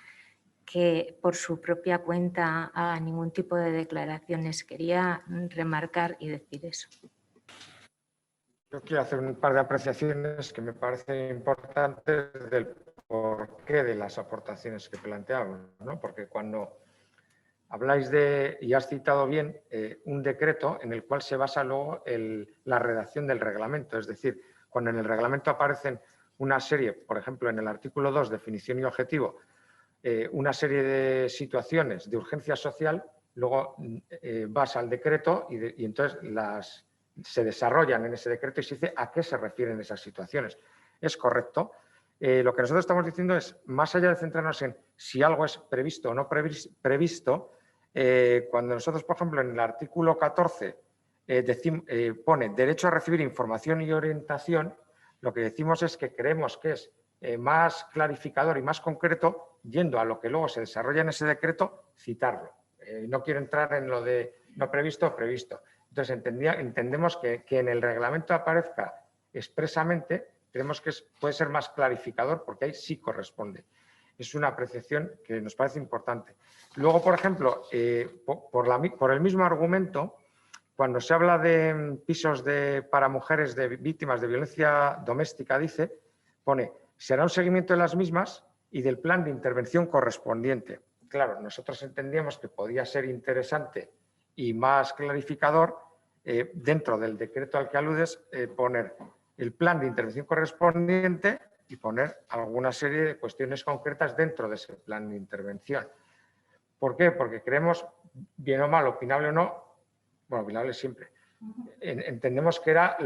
que por su propia cuenta haga ningún tipo de declaraciones. Quería remarcar y decir eso. Yo quiero hacer un par de apreciaciones que me parecen importantes del porqué de las aportaciones que planteamos, ¿no? Porque cuando habláis de, y has citado bien, un decreto en el cual se basa luego la redacción del reglamento. Es decir, cuando en el reglamento aparecen una serie, por ejemplo, en el artículo 2, definición y objetivo, una serie de situaciones de urgencia social, luego vas al decreto y entonces se desarrollan en ese decreto y se dice a qué se refieren esas situaciones. Es correcto. Lo que nosotros estamos diciendo es, más allá de centrarnos en si algo es previsto o no previsto, cuando nosotros, por ejemplo, en el artículo 14 pone derecho a recibir información y orientación, lo que decimos es que creemos que es más clarificador y más concreto, yendo a lo que luego se desarrolla en ese decreto, citarlo. No quiero entrar en lo de no previsto o previsto. Entonces, entendemos que en el reglamento aparezca expresamente, creemos que puede ser más clarificador porque ahí sí corresponde. Es una apreciación que nos parece importante. Luego, por ejemplo, por el mismo argumento, cuando se habla de pisos para mujeres de víctimas de violencia doméstica, pone, será un seguimiento de las mismas y del plan de intervención correspondiente. Claro, nosotros entendíamos que podía ser interesante y más clarificador, dentro del decreto al que aludes, poner el plan de intervención correspondiente y poner alguna serie de cuestiones concretas dentro de ese plan de intervención. ¿Por qué? Porque creemos, bien o mal, opinable o no, bueno, opinable siempre, entendemos que era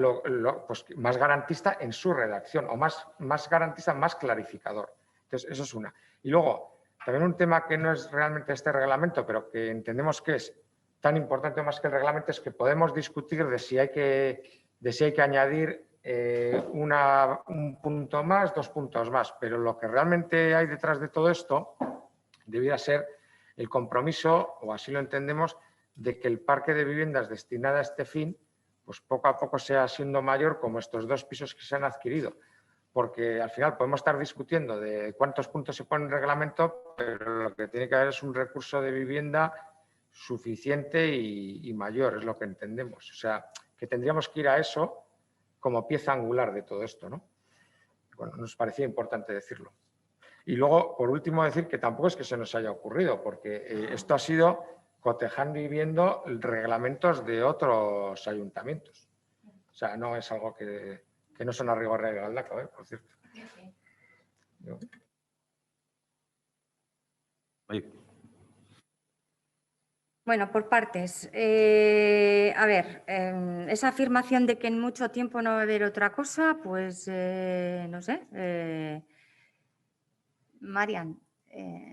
pues, más garantista en su redacción, o más garantista, más clarificador. Entonces, eso es una. Y luego, también un tema que no es realmente este reglamento, pero que entendemos que es tan importante más que el reglamento, es que podemos discutir de si hay que añadir un punto más, 2 puntos más, pero lo que realmente hay detrás de todo esto debiera ser el compromiso, o así lo entendemos, de que el parque de viviendas destinada a este fin, pues poco a poco sea siendo mayor, como estos 2 pisos que se han adquirido. Porque al final podemos estar discutiendo de cuántos puntos se pone en el reglamento, pero lo que tiene que haber es un recurso de vivienda suficiente y mayor, es lo que entendemos. O sea, que tendríamos que ir a eso como pieza angular de todo esto, ¿no? Bueno, nos parecía importante decirlo. Y luego, por último, decir que tampoco es que se nos haya ocurrido, porque esto ha sido cotejando y viendo reglamentos de otros ayuntamientos. O sea, no es algo que no son a rigor real Galdacao, por cierto. Yo. Bueno, por partes. A ver, esa afirmación de que en mucho tiempo no va a haber otra cosa, pues no sé. Marian,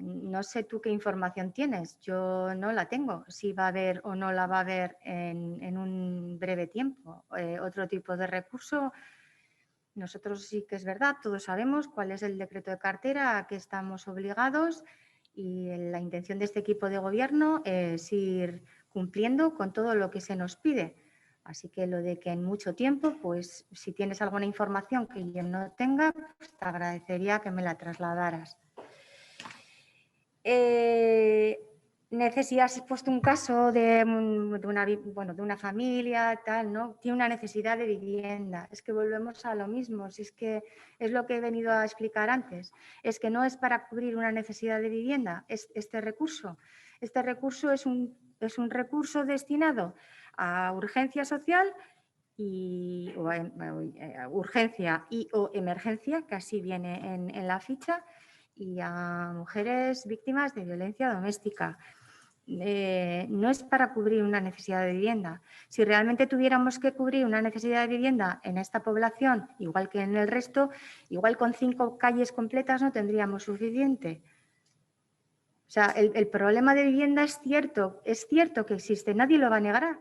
no sé tú qué información tienes, yo no la tengo, si va a haber o no la va a haber en un breve tiempo. Otro tipo de recurso, nosotros sí que es verdad, todos sabemos cuál es el decreto de cartera, a qué estamos obligados y la intención de este equipo de gobierno es ir cumpliendo con todo lo que se nos pide. Así que lo de que en mucho tiempo, pues si tienes alguna información que yo no tenga, pues te agradecería que me la trasladaras. necesidad, si has puesto un caso de una familia, tal, ¿no? Tiene una necesidad de vivienda. Es que volvemos a lo mismo, si es que es lo que he venido a explicar antes. Es que no es para cubrir una necesidad de vivienda, es este recurso. Este recurso es un recurso destinado a urgencia social urgencia y o emergencia, que así viene en la ficha, y a mujeres víctimas de violencia doméstica. No es para cubrir una necesidad de vivienda. Si realmente tuviéramos que cubrir una necesidad de vivienda en esta población, igual que en el resto, igual con 5 calles completas no tendríamos suficiente. O sea, el problema de vivienda es cierto que existe, nadie lo va a negar,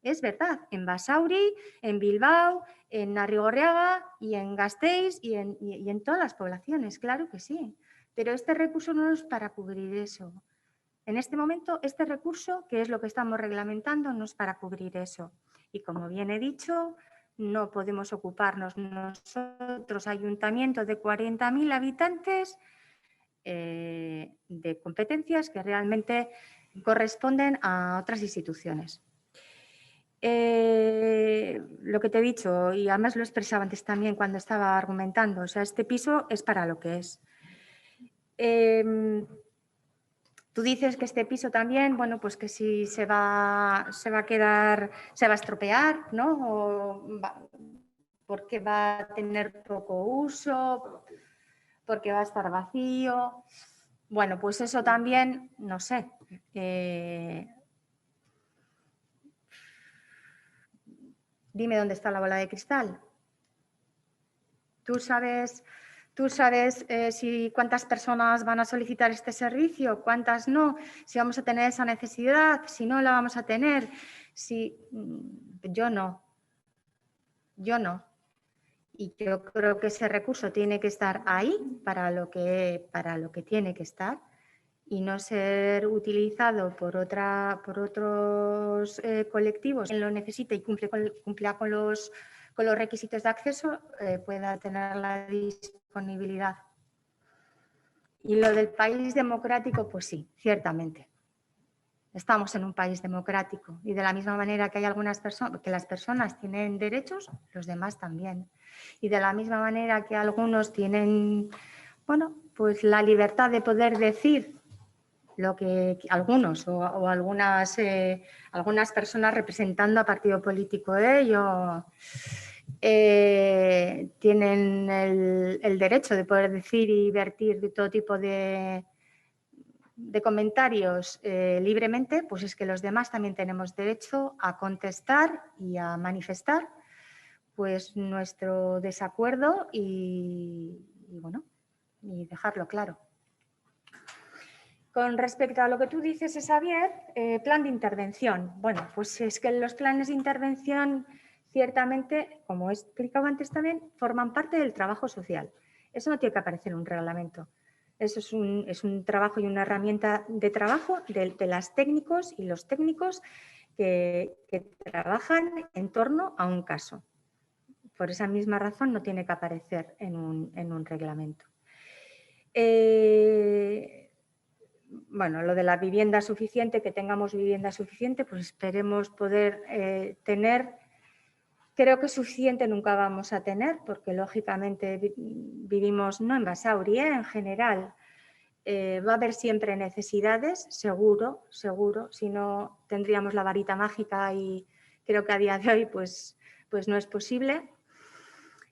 es verdad, en Basauri, en Bilbao, en Arrigorriaga y en Gasteiz y en todas las poblaciones, claro que sí, pero este recurso no es para cubrir eso. En este momento, este recurso, que es lo que estamos reglamentando, no es para cubrir eso. Y como bien he dicho, no podemos ocuparnos nosotros, ayuntamiento de 40.000 habitantes, de competencias que realmente corresponden a otras instituciones. Lo que te he dicho, y además lo expresaba antes también cuando estaba argumentando, o sea, este piso es para lo que es. Tú dices que este piso también, bueno, pues que si se va a estropear, ¿no? Porque va a tener poco uso, porque va a estar vacío. Bueno, pues eso también, no sé. Dime dónde está la bola de cristal. ¿Tú sabes si cuántas personas van a solicitar este servicio, cuántas no, si vamos a tener esa necesidad, si no la vamos a tener? Yo no. Y yo creo que ese recurso tiene que estar ahí para lo que tiene que estar y no ser utilizado por otros colectivos. Quien lo necesite y cumpla con los requisitos de acceso pueda tener la disponibilidad. Y lo del país democrático, pues sí, ciertamente. Estamos en un país democrático y de la misma manera que hay algunas personas, que las personas tienen derechos, los demás también. Y de la misma manera que algunos tienen, bueno, pues la libertad de poder decir lo que algunos o algunas personas representando a partido político de ello tienen el derecho de poder decir y vertir de todo tipo de comentarios libremente, pues es que los demás también tenemos derecho a contestar y a manifestar pues nuestro desacuerdo y bueno, y dejarlo claro. Con respecto a lo que tú dices, Xavier, plan de intervención. Bueno, pues es que los planes de intervención ciertamente, como he explicado antes también, forman parte del trabajo social. Eso no tiene que aparecer en un reglamento. Eso es un trabajo y una herramienta de trabajo de las técnicos y los técnicos que trabajan en torno a un caso. Por esa misma razón no tiene que aparecer en un reglamento. Bueno, lo de la vivienda suficiente, que tengamos vivienda suficiente, pues esperemos poder tener. Creo que suficiente nunca vamos a tener, porque lógicamente vivimos no en Basauri, en general. Va a haber siempre necesidades, seguro, si no tendríamos la varita mágica y creo que a día de hoy pues no es posible.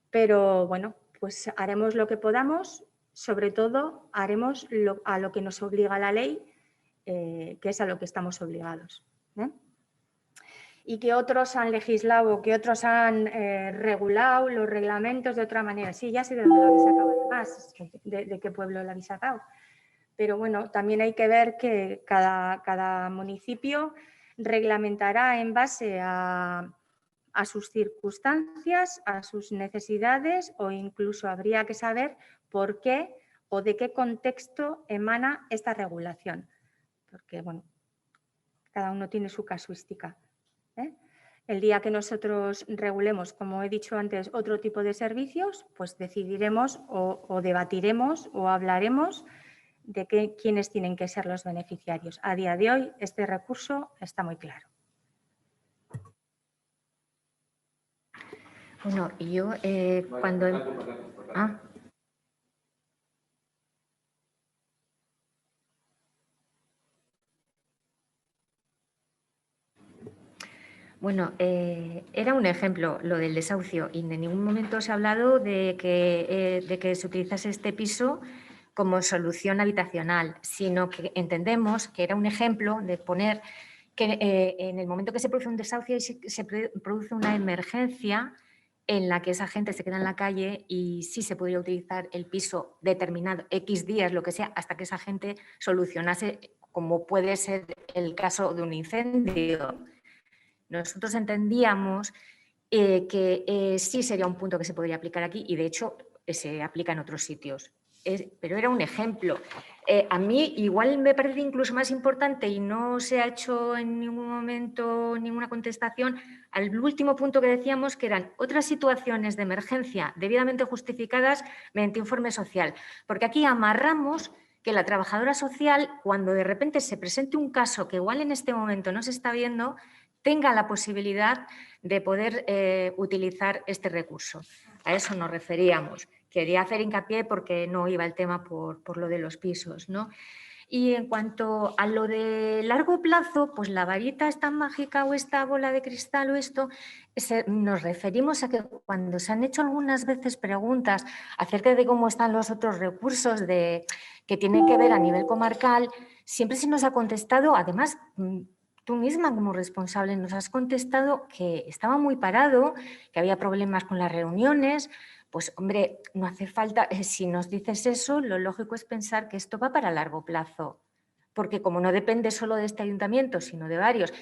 Pero bueno, pues haremos lo que podamos, sobre todo haremos a lo que nos obliga la ley, que es a lo que estamos obligados. Y que otros han legislado, que otros han regulado los reglamentos de otra manera. Sí, ya sé de dónde lo habéis sacado, además, de qué pueblo lo habéis sacado. Pero bueno, también hay que ver que cada municipio reglamentará en base a sus circunstancias, a sus necesidades, o incluso habría que saber por qué o de qué contexto emana esta regulación. Porque, bueno, cada uno tiene su casuística. El día que nosotros regulemos, como he dicho antes, otro tipo de servicios, pues decidiremos o debatiremos o hablaremos de quiénes tienen que ser los beneficiarios. A día de hoy, este recurso está muy claro. Bueno, y yo cuando... Bueno, era un ejemplo lo del desahucio y en ningún momento se ha hablado de que se utilizase este piso como solución habitacional, sino que entendemos que era un ejemplo de poner que en el momento que se produce un desahucio se produce una emergencia en la que esa gente se queda en la calle y sí se podría utilizar el piso determinado, X días, lo que sea, hasta que esa gente solucionase, como puede ser el caso de un incendio. Nosotros entendíamos que sí sería un punto que se podría aplicar aquí y, de hecho, se aplica en otros sitios. Pero era un ejemplo. A mí igual me parece incluso más importante y no se ha hecho en ningún momento ninguna contestación al último punto que decíamos, que eran otras situaciones de emergencia debidamente justificadas mediante informe social. Porque aquí amarramos que la trabajadora social, cuando de repente se presente un caso que igual en este momento no se está viendo, tenga la posibilidad de poder utilizar este recurso. A eso nos referíamos. Quería hacer hincapié porque no iba el tema por lo de los pisos, ¿no? Y en cuanto a lo de largo plazo, pues la varita esta mágica o esta bola de cristal o esto, nos referimos a que cuando se han hecho algunas veces preguntas acerca de cómo están los otros recursos que tienen que ver a nivel comarcal, siempre se nos ha contestado, además, tú misma como responsable nos has contestado que estaba muy parado, que había problemas con las reuniones. Pues hombre, no hace falta, si nos dices eso, lo lógico es pensar que esto va para largo plazo, porque como no depende solo de este ayuntamiento, sino de varios,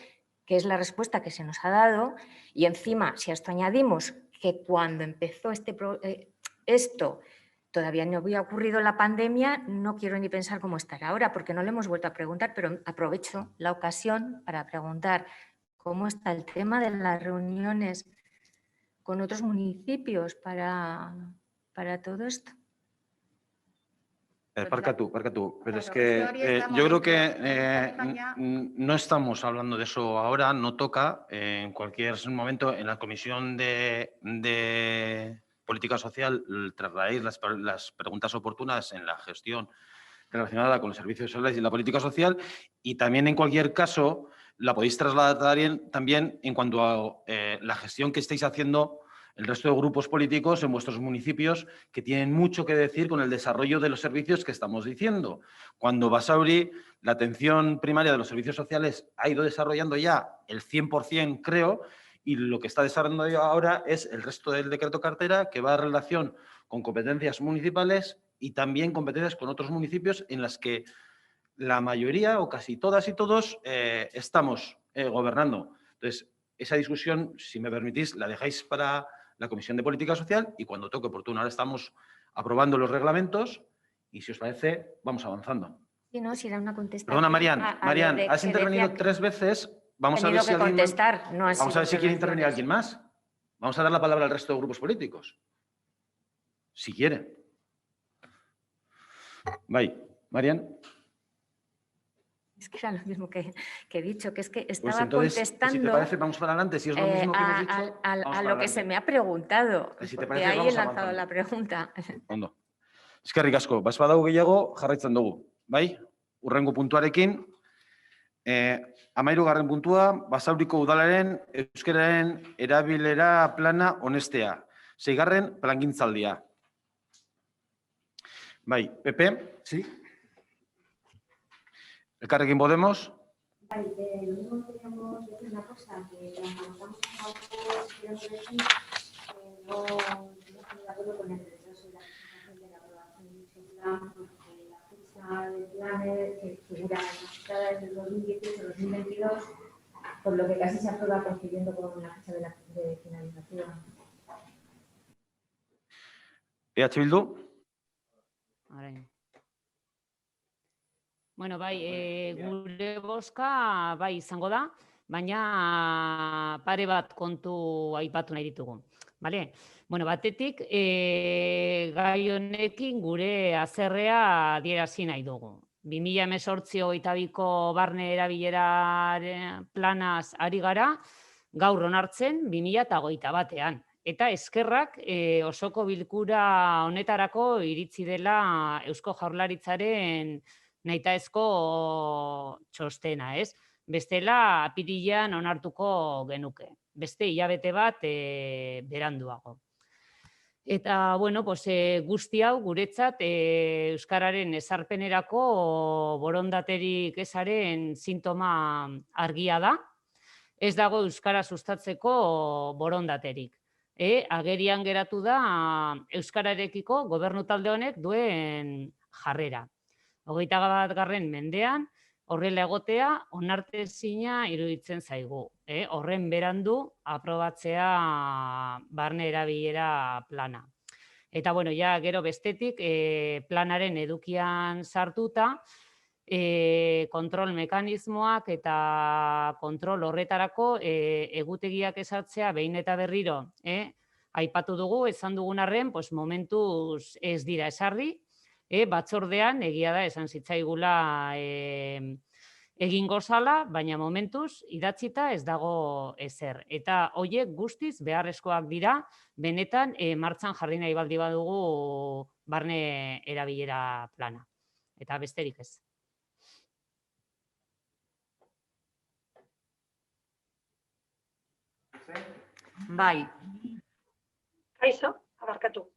que es la respuesta que se nos ha dado, y encima, si a esto añadimos que cuando empezó esto todavía no había ocurrido la pandemia, no quiero ni pensar cómo estará ahora, porque no le hemos vuelto a preguntar, pero aprovecho la ocasión para preguntar cómo está el tema de las reuniones con otros municipios para todo esto. Parca tú, pero claro, es que estamos yo creo dentro que de España. no estamos hablando de eso ahora, no toca. En cualquier momento en la Comisión de Política Social trasladáis las preguntas oportunas en la gestión relacionada con los servicios sociales y la política social, y también en cualquier caso la podéis trasladar también en cuanto a la gestión que estáis haciendo el resto de grupos políticos en vuestros municipios, que tienen mucho que decir con el desarrollo de los servicios que estamos diciendo. Cuando Basauri, la atención primaria de los servicios sociales ha ido desarrollando ya el 100%, creo, y lo que está desarrollando ahora es el resto del decreto cartera, que va en relación con competencias municipales y también competencias con otros municipios en las que la mayoría o casi todas y todos estamos gobernando. Entonces, esa discusión, si me permitís, la dejáis para la Comisión de Política Social y cuando toque oportuno. Ahora estamos aprobando los reglamentos y, si os parece, vamos avanzando. Sí, no, si era una contestación. Perdona, Marian, has intervenido 3 veces. Vamos a ver si vamos a ver si quiere intervenir alguien más. Vamos a dar la palabra al resto de grupos políticos. Si quieren. Bye. Marian. Es que era lo mismo que he dicho, que es que estaba Pues entonces, contestando. Si te parece, vamos para adelante. Si es lo mismo que hemos dicho. A lo que se me ha preguntado. Si te De parece, ahí he vamos lanzado avanzando. la pregunta. Ondo. Eskerrik asko. Bazbadago gehiago jarraitzen dugu. Bai? Hurrengo puntuarekin. 13. puntua, Basauriko udalaren euskararen erabilera plana onestea. 6. Plangintzaldia. Bai, Pepe. Sí. Elkarrekin Podemos. Lo mismo queríamos decir una cosa, que cuando estamos queremos decir que no estamos de acuerdo con el retraso de la presentación de la aprobación de dicho plan, porque la fecha del plan que figura registrada desde el 2018-2022, por lo que casi se aprueba coincidiendo con la fecha de finalización. EH Bildu. Bueno, gure bozka izango da, baina pare bat kontu aipatu nahi ditugu. Bale? Bueno, batetik, gai honekin gure azerrea adierazi nahi dugu. 2018-22ko barne erabilera planaz ari gara, gaur onartzen 2021-ean. Eta eskerrak osoko bilkura honetarako iritsi dela Eusko Jaurlaritzaren nahitaezko txostena, ez? Bestela, apirilean onartuko genuke. Beste hilabete bat beranduago. Eta, bueno, guzti hau guretzat euskararen ezarpenerako borondaterik ezaren sintoma argia da. Ez dago euskara sustatzeko borondaterik. Agerian geratu da euskararekiko gobernu talde honek duen jarrera. 21. mendean horrela egotea onartezina iruditzen zaigu. Horren berandu aprobatzea barne erabilera plana. Eta, bueno, ja gero bestetik planaren edukian sartuta, kontrol mekanismoak eta kontrol horretarako egutegiak ezartzea behin eta berriro. Aipatu dugu, esan dugun arren, momentuz ez dira esarri, batzordean egia da esan zitzaigula egingo zala, baina momentuz idatzita ez dago ezer. Eta horiek guztiz beharrezkoak dira, benetan martxan jarri nahi baldi badugu barne erabilera plana. Eta besterik ez. Bai. Kaixo, abarkatu.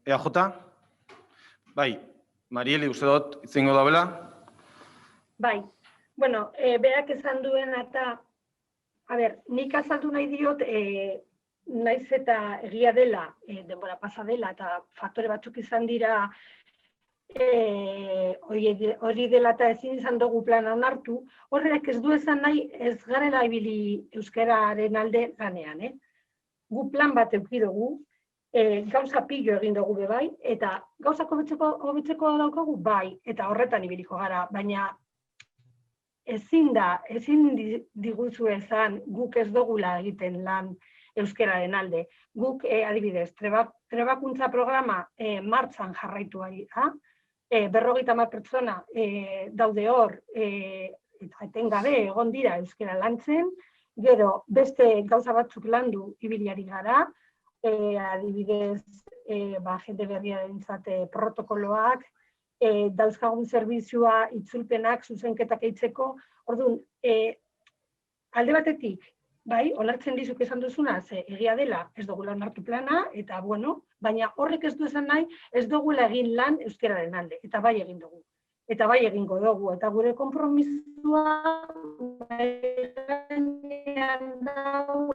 EAJ? Bai, Marieli, uste dut, itzengo dabela? Bai, bueno, berak esan duen eta, nik azaldu nahi diot, naiz eta egia dela, denbora pasa dela, eta faktore batzuk izan dira, hori dela eta ezin izan dugu plana onartu, horrek ez du esan nahi ez garela ibili euskararen alde lanean. Gu plan bat eduki dugu, gauza pilo egin dugu bai, eta gauzak hobetzeko daukagu bai, eta horretan ibiliko gara, baina ezin diguzu esan guk ez dugula egiten lan euskararen alde. Guk, adibidez, trebakuntza programa martxan jarraitu ari da, 50 pertsona daude hor, eta etengabe egon dira euskara lantzen, gero beste gauza batzuk landu ibiliari gara, adibidez, jende berriarentzat protokoloak, dauzkagun zerbizua, itzulpenak, zuzenketak eitzeko. Orduan, alde batetik, bai, onartzen dizuk esan duzuna, egia dela, ez dugula onartu plana, eta bueno, baina horrek ez du esan nahi, ez dugula egin lan euskararen alde, eta bai egin dugu. Eta bai egingo dugu, eta gure konpromisua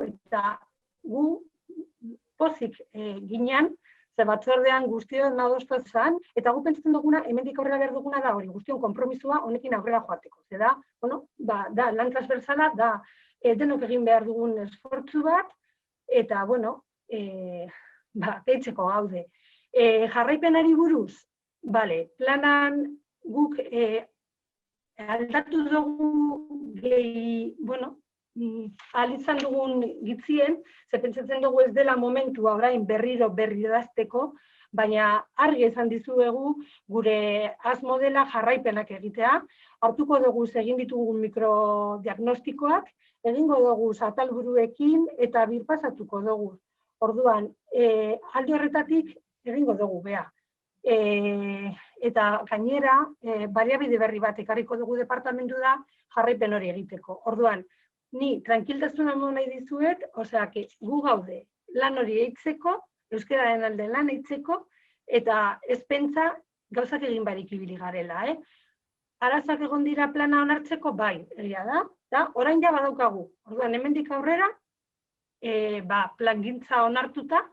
eta gu pozik ginean, ze batzordean guztion adostu zen, eta gu pentsatzen duguna, hemendik aurrera behar duguna da hori, guztion konpromisua honekin aurrera joateko. Ze da, da lan transversala, da denok egin behar dugun esfortzu bat, eta, bueno, eitzeko gaude. Jarraipenari buruz, planan guk aldatu dugu gehi, izan dugun gitzien, ze pentsatzen dugu ez dela momentua orain berriro idazteko, baina argi esan dizuegu gure asmo dela jarraipenak egitea, hartuko dugu egin ditugun mikrodiagnostikoak, egingo dugu atalburuekin eta birpasatuko dugu. Orduan, alde horretatik egingo dugu, bea. Eta gainera, baliabide berri bat ekarriko dugu departamentu da jarraipen hori egiteko. Orduan, ni tranquiltasuna eman nahi dizuet, gu gaude lan hori eitzeko, euskararen alde lan eitzeko, eta ez pentsa gauzak egin barik ibili garela. Arazak egon dira plana onartzeko, bai, egia da, orain ja badaukagu. Orduan, hemendik aurrera, plangintza onartuta,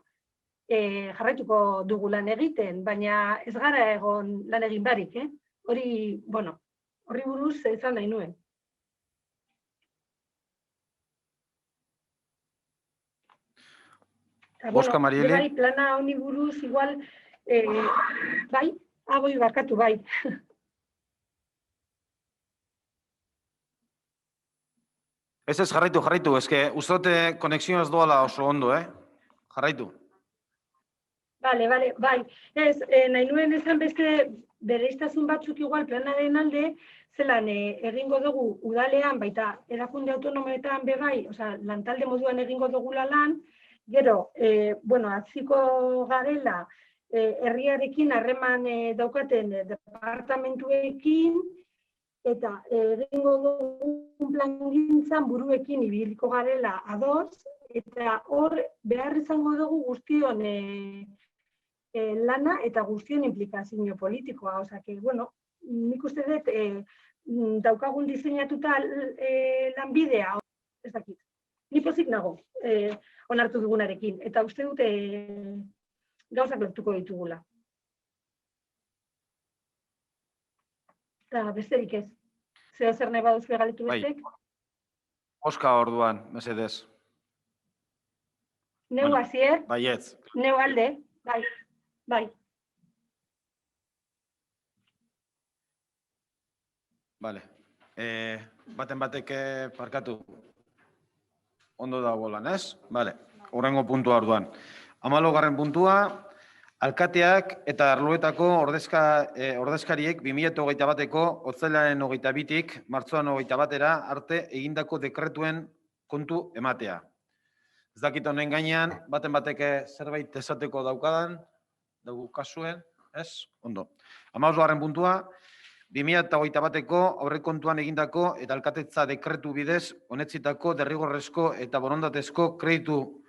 jarraituko dugu lan egiten, baina ez gara egon lan egin barik, Hori buruz izan nahi nuen. Boska, Marieli. Bai, plana honi buruz, igual, bai, aboi barkatu, bai. Ez jarraitu, ez que uste dute konexioa ez doala oso ondo, Jarraitu. Bale, bai. Ez, nahi nuen esan beste bereiztasun batzuk igual planaren alde, zelan egingo dugu udalean, baita erakunde autonomoetan bebai, osea, lantalde moduan egingo dugula lan, gero, atziko garela, herriarekin harreman daukaten departamentuekin, eta egingo dugu plangintzan buruekin ibiliko garela ados, eta hor behar izango dugu guztion lana eta guztion implikazio politikoa. Osea, que, nik uste dut daukagun diseinatuta lanbidea, ez dakit. Ni pozik nago onartu dugunarekin, eta uste dut gauzak lortuko ditugula. Eta besterik ez. Zer nahi baduzue galetu bestek? Oska orduan, mesedez. Neu hasier? Baietz. Neu alde? Bai. Vale. Baten batek parkatu. Ondo dago lan, ez? Vale. Hurrengo puntua orduan. 14. puntua, alkateak eta arloetako ordezkariek 2021ko otsailaren 22tik martxoan 21 arte egindako dekretuen kontu ematea. Ez dakit honen gainean, baten batek zerbait esateko daukadan, kasuen, ez? Ondo. 15. puntua, 2021ko aurrekontuan egindako eta alkatetza dekretu bidez onetzitako derrigorrezko eta borondatezko kreditu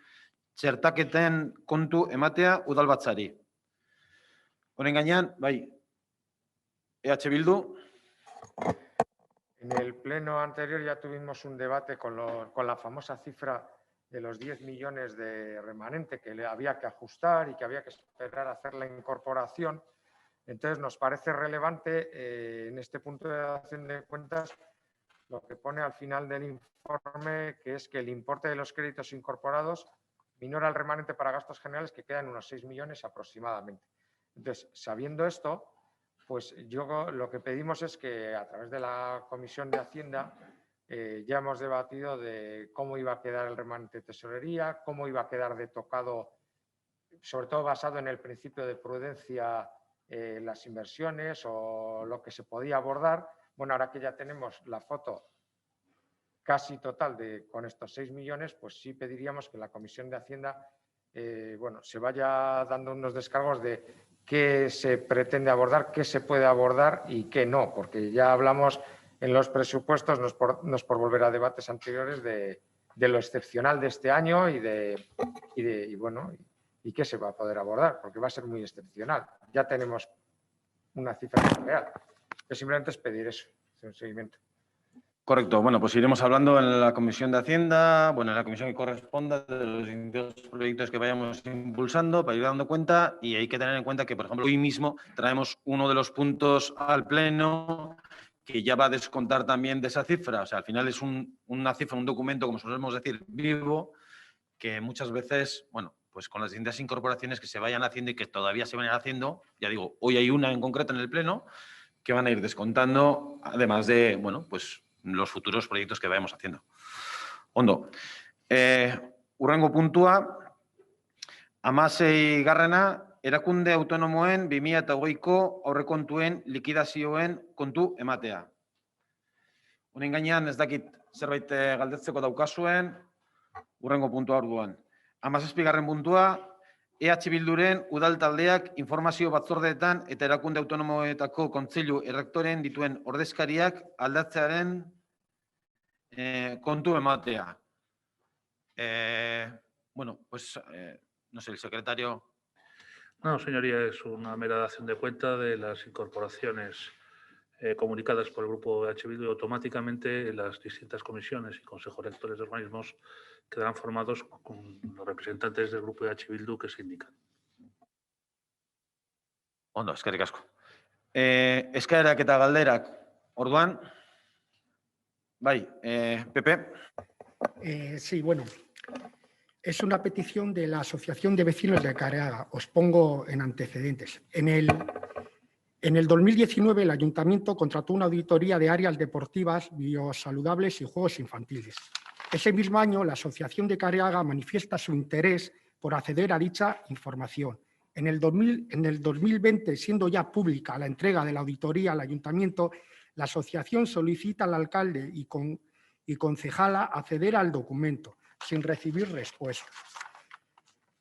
txertaketen kontu ematea udalbatzari. Honen gainean, bai, EH Bildu. En el pleno anterior ya tuvimos un debate con la famosa cifra de los 10 millones de remanente que le había que ajustar y que había que esperar a hacer la incorporación. Entonces, nos parece relevante en este punto de dación de cuentas lo que pone al final del informe, que es que el importe de los créditos incorporados minora el remanente para gastos generales, que quedan unos 6 millones aproximadamente. Entonces, sabiendo esto, pues lo que pedimos es que a través de la Comisión de Hacienda ya hemos debatido de cómo iba a quedar el remanente de tesorería, cómo iba a quedar de tocado, sobre todo basado en el principio de prudencia, las inversiones o lo que se podía abordar. Bueno, ahora que ya tenemos la foto casi total con estos 6 millones, pues sí pediríamos que la Comisión de Hacienda se vaya dando unos descargos de qué se pretende abordar, qué se puede abordar y qué no, porque ya hablamos en los presupuestos, no es por volver a debates anteriores, de lo excepcional de este año y qué se va a poder abordar, porque va a ser muy excepcional. Ya tenemos una cifra real. Que simplemente es pedir eso, hacer un seguimiento. Correcto. Bueno, pues iremos hablando en la Comisión de Hacienda, en la comisión que corresponda, de los distintos proyectos que vayamos impulsando para ir dando cuenta, y hay que tener en cuenta que, por ejemplo, hoy mismo traemos uno de los puntos al Pleno que ya va a descontar también de esa cifra. O sea, al final es una cifra, un documento, como solemos decir, vivo, que muchas veces, pues con las distintas incorporaciones que se vayan haciendo y que todavía se van a ir haciendo, ya digo, hoy hay una en concreto en el Pleno, que van a ir descontando, además de, pues los futuros proyectos que vayamos haciendo. Ondo. Hurrengo puntua, 16. Erakunde autonomoen 2020ko aurrekontuen likidazioen kontu ematea. Honen gainean ez dakit zerbait galdetzeko daukazuen, hurrengo puntua orduan. 17. puntua, EH Bilduren udal taldeak informazio batzordeetan eta erakunde autonomoetako kontseilu errektoren dituen ordezkariak aldatzearen kontu ematea. Pues no sé, el secretario. No, señoría, es una mera dación de cuenta de las incorporaciones comunicadas por el Grupo EH Bildu y automáticamente las distintas comisiones y consejos rectores de organismos quedarán formados con los representantes del Grupo EH Bildu que se indican. Ondo, eskerrik asko. Eskaerak eta galderak, orduan, bai, Pepe. Sí, bueno. Es una petición de la Asociación de Vecinos de Careaga. Os pongo en antecedentes. En el 2019 el Ayuntamiento contrató una auditoría de áreas deportivas, biosaludables y juegos infantiles. Ese mismo año la Asociación de Careaga manifiesta su interés por acceder a dicha información. En el 2020, siendo ya pública la entrega de la auditoría al ayuntamiento, la asociación solicita al alcalde y concejala acceder al documento sin recibir respuesta.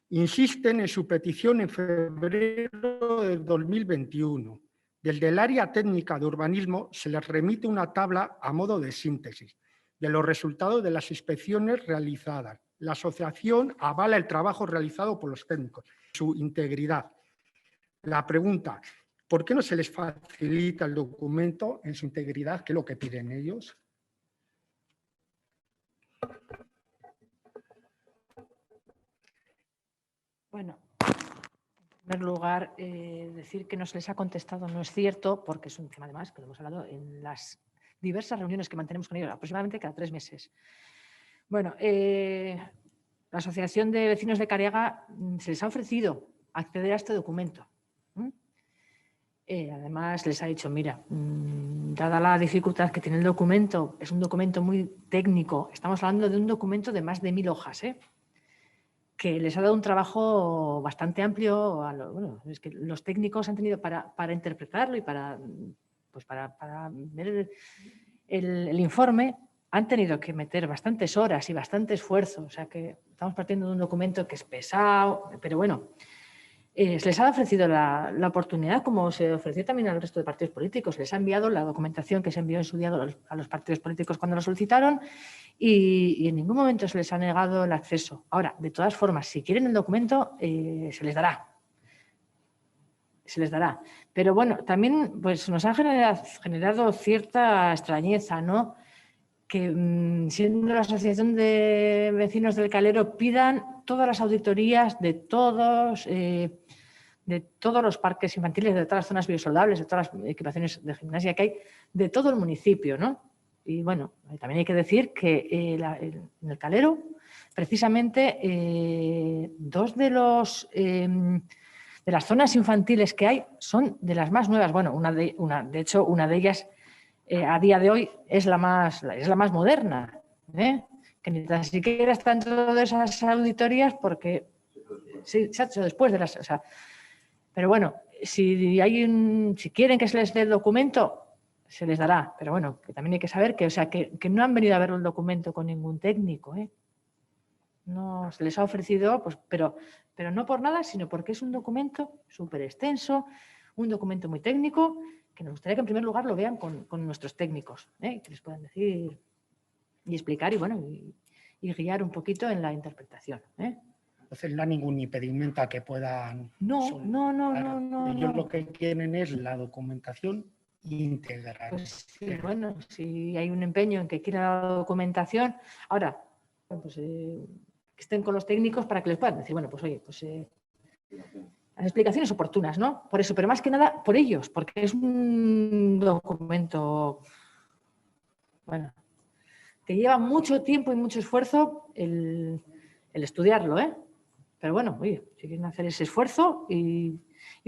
Insisten en su petición en febrero de 2021. Desde el área técnica de urbanismo se les remite una tabla a modo de síntesis de los resultados de las inspecciones realizadas. La asociación avala el trabajo realizado por los técnicos, su integridad. La pregunta, ¿por qué no se les facilita el documento en su integridad, que es lo que piden ellos? Bueno, en primer lugar, decir que no se les ha contestado no es cierto, porque es un tema además que lo hemos hablado en las diversas reuniones que mantenemos con ellos, aproximadamente cada 3 meses. Bueno, la Asociación de Vecinos de Careaga se les ha ofrecido acceder a este documento. Además, les ha dicho, mira, dada la dificultad que tiene el documento, es un documento muy técnico, estamos hablando de un documento de más de 1000 hojas, que les ha dado un trabajo bastante amplio. Bueno, es que los técnicos han tenido para interpretarlo y para ver el informe, han tenido que meter bastantes horas y bastante esfuerzo. O sea que estamos partiendo de un documento que es pesado, pero bueno, se les ha ofrecido la oportunidad, como se ofreció también al resto de partidos políticos. Les ha enviado la documentación que se envió en su día a los partidos políticos cuando lo solicitaron y en ningún momento se les ha negado el acceso. Ahora, de todas formas, si quieren el documento, se les dará. Se les dará. Pero bueno, también pues, nos ha generado cierta extrañeza, ¿no? Que siendo la Asociación de Vecinos del Calero pidan todas las auditorías de todos los parques infantiles, de todas las zonas biosaludables, de todas las equipaciones de gimnasia que hay, de todo el municipio, ¿no? Y bueno, también hay que decir que en el Calero, precisamente, 2 de las zonas infantiles que hay son de las más nuevas. Bueno, de hecho, una de ellas a día de hoy es la más moderna, que ni tan siquiera está en todas esas auditorías porque sí, se ha hecho después de las... O sea, pero bueno, si quieren que se les dé el documento, se les dará. Pero bueno, que también hay que saber que no han venido a ver el documento con ningún técnico, No, se les ha ofrecido, pues, pero no por nada, sino porque es un documento súper extenso, un documento muy técnico, que nos gustaría que en primer lugar lo vean con nuestros técnicos, que les puedan decir y explicar y guiar un poquito en la interpretación. Entonces no hay ningún impedimento a que puedan... No. Ellos lo que quieren es la documentación integral. Pues sí, bueno, si hay un empeño en que quieran la documentación, ahora, pues que estén con los técnicos para que les puedan decir, bueno, pues oye, pues las explicaciones oportunas, ¿no? Por eso, pero más que nada por ellos, porque es un documento, bueno, que lleva mucho tiempo y mucho esfuerzo el estudiarlo, Pero bueno, oye, si quieren hacer ese esfuerzo y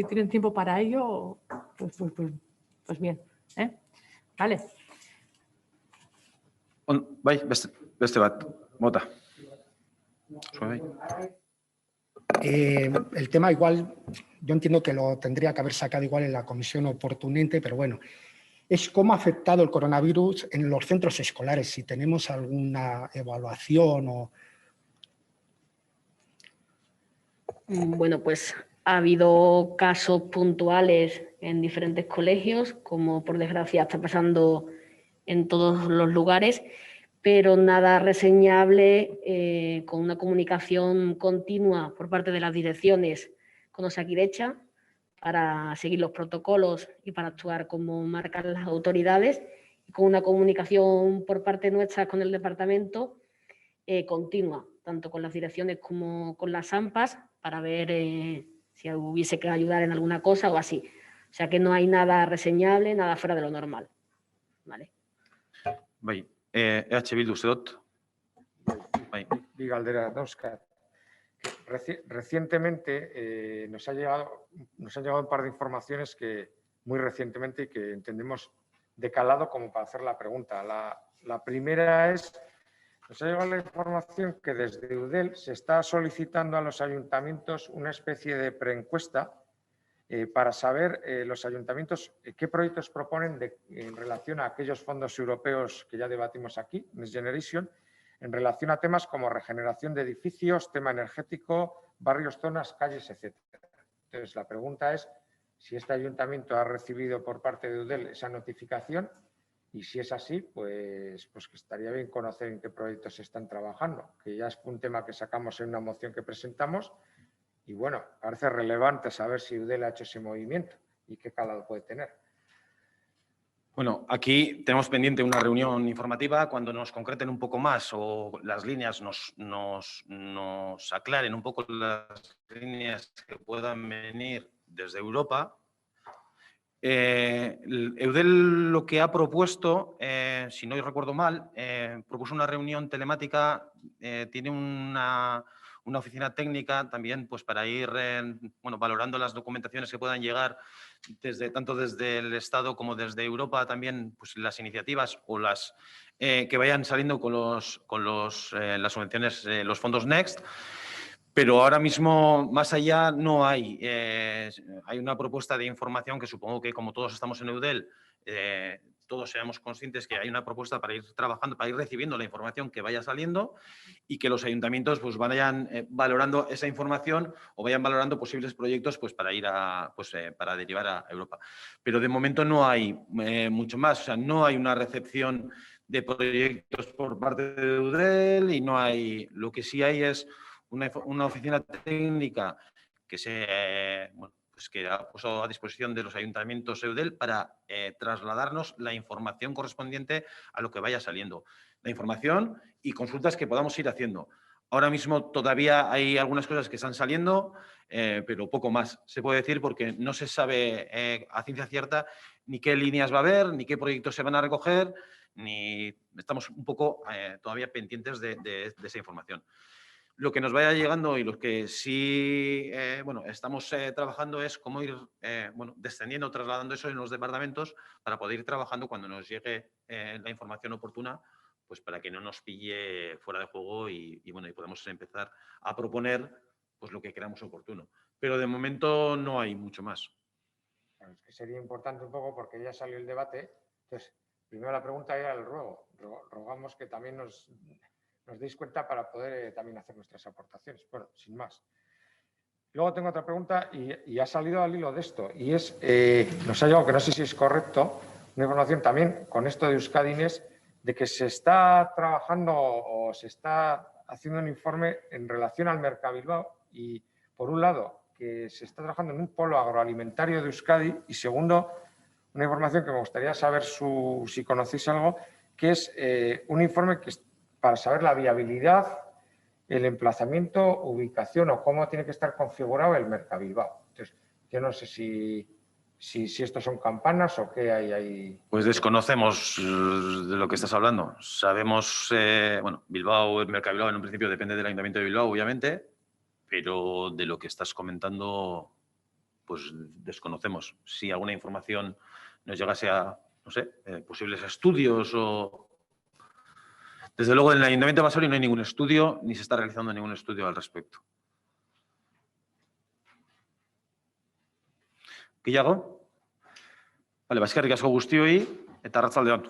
tienen tiempo para ello, pues bien, Vale. Bai, beste bat, mota. El tema igual, yo entiendo que lo tendría que haber sacado igual en la comisión oportunamente, pero bueno, es cómo ha afectado el coronavirus en los centros escolares, si tenemos alguna evaluación o... Bueno, pues ha habido casos puntuales en diferentes colegios, como por desgracia está pasando en todos los lugares, pero nada reseñable, con una comunicación continua por parte de las direcciones con Osakidecha para seguir los protocolos y para actuar como marcan las autoridades, y con una comunicación por parte nuestra con el departamento continua, tanto con las direcciones como con las AMPAs, para ver si hubiese que ayudar en alguna cosa o así. O sea que no hay nada reseñable, nada fuera de lo normal. Vale. Bai, EH Bildu zedot. Bai. Bi galdera dauzkat. Recientemente nos han llegado un par de informaciones que muy recientemente que entendemos de calado como para hacer la pregunta. La primera es Nos ha llegado la información que desde Eudel se está solicitando a los ayuntamientos una especie de preencuesta para saber los ayuntamientos qué proyectos proponen en relación a aquellos fondos europeos que ya debatimos aquí, Next Generation, en relación a temas como regeneración de edificios, tema energético, barrios, zonas, calles, etc. Entonces, la pregunta es si este ayuntamiento ha recibido por parte de Eudel esa notificación y si es así, pues que estaría bien conocer en qué proyectos se están trabajando, que ya es un tema que sacamos en una moción que presentamos. Y bueno, parece relevante saber si Eudel ha hecho ese movimiento y qué calado puede tener. Bueno, aquí tenemos pendiente una reunión informativa. Cuando nos concreten un poco más o las líneas nos aclaren un poco las líneas que puedan venir desde Europa. Eudel lo que ha propuesto, si no recuerdo mal, propuso una reunión telemática, tiene una oficina técnica también pues para ir valorando las documentaciones que puedan llegar tanto desde el Estado como desde Europa, también pues, las iniciativas o las que vayan saliendo con las subvenciones, los fondos Next. Pero ahora mismo, más allá, no hay. Hay una propuesta de información que supongo que, como todos estamos en Eudel, todos seamos conscientes que hay una propuesta para ir trabajando, para ir recibiendo la información que vaya saliendo y que los ayuntamientos pues, vayan valorando esa información o vayan valorando posibles proyectos pues, para ir para derivar a Europa. Pero de momento no hay mucho más. O sea, no hay una recepción de proyectos por parte de Eudel y no hay. Lo que sí hay es una oficina técnica que que ha puesto a disposición de los ayuntamientos Eudel para trasladarnos la información correspondiente a lo que vaya saliendo. La información y consultas que podamos ir haciendo. Ahora mismo todavía hay algunas cosas que están saliendo, pero poco más se puede decir porque no se sabe a ciencia cierta ni qué líneas va a haber, ni qué proyectos se van a recoger, ni estamos un poco todavía pendientes de esa información. Lo que nos vaya llegando y lo que sí estamos trabajando es cómo ir descendiendo, trasladando eso en los departamentos para poder ir trabajando cuando nos llegue la información oportuna, pues para que no nos pille fuera de juego y podamos empezar a proponer pues, lo que creamos oportuno. Pero de momento no hay mucho más. Bueno, es que sería importante un poco porque ya salió el debate. Entonces, primero la pregunta era el ruego. Rogamos que también nos deis cuenta para poder también hacer nuestras aportaciones. Bueno, sin más. Luego tengo otra pregunta y ha salido al hilo de esto. Y es, nos ha llegado, que no sé si es correcto, una información también con esto de Euskadi Next, de que se está trabajando o se está haciendo un informe en relación al Mercabilbao y, por un lado, que se está trabajando en un polo agroalimentario de Euskadi y, segundo, una información que me gustaría saber si conocéis algo, que es un informe que para saber la viabilidad, el emplazamiento, ubicación o cómo tiene que estar configurado el Mercabilbao. Entonces, yo no sé si estos son campanas o qué hay ahí. Pues desconocemos de lo que estás hablando. Sabemos, Bilbao, el Mercabilbao en un principio depende del Ayuntamiento de Bilbao, obviamente, pero de lo que estás comentando, pues desconocemos. Si alguna información nos llegase a, no sé, posibles estudios o... Desde luego, en el Ayuntamiento de Basauri no hay ningún estudio, ni se está realizando ningún estudio al respecto. Gehiago? Vale, eskerrik asko guztioi eta arratsalde on.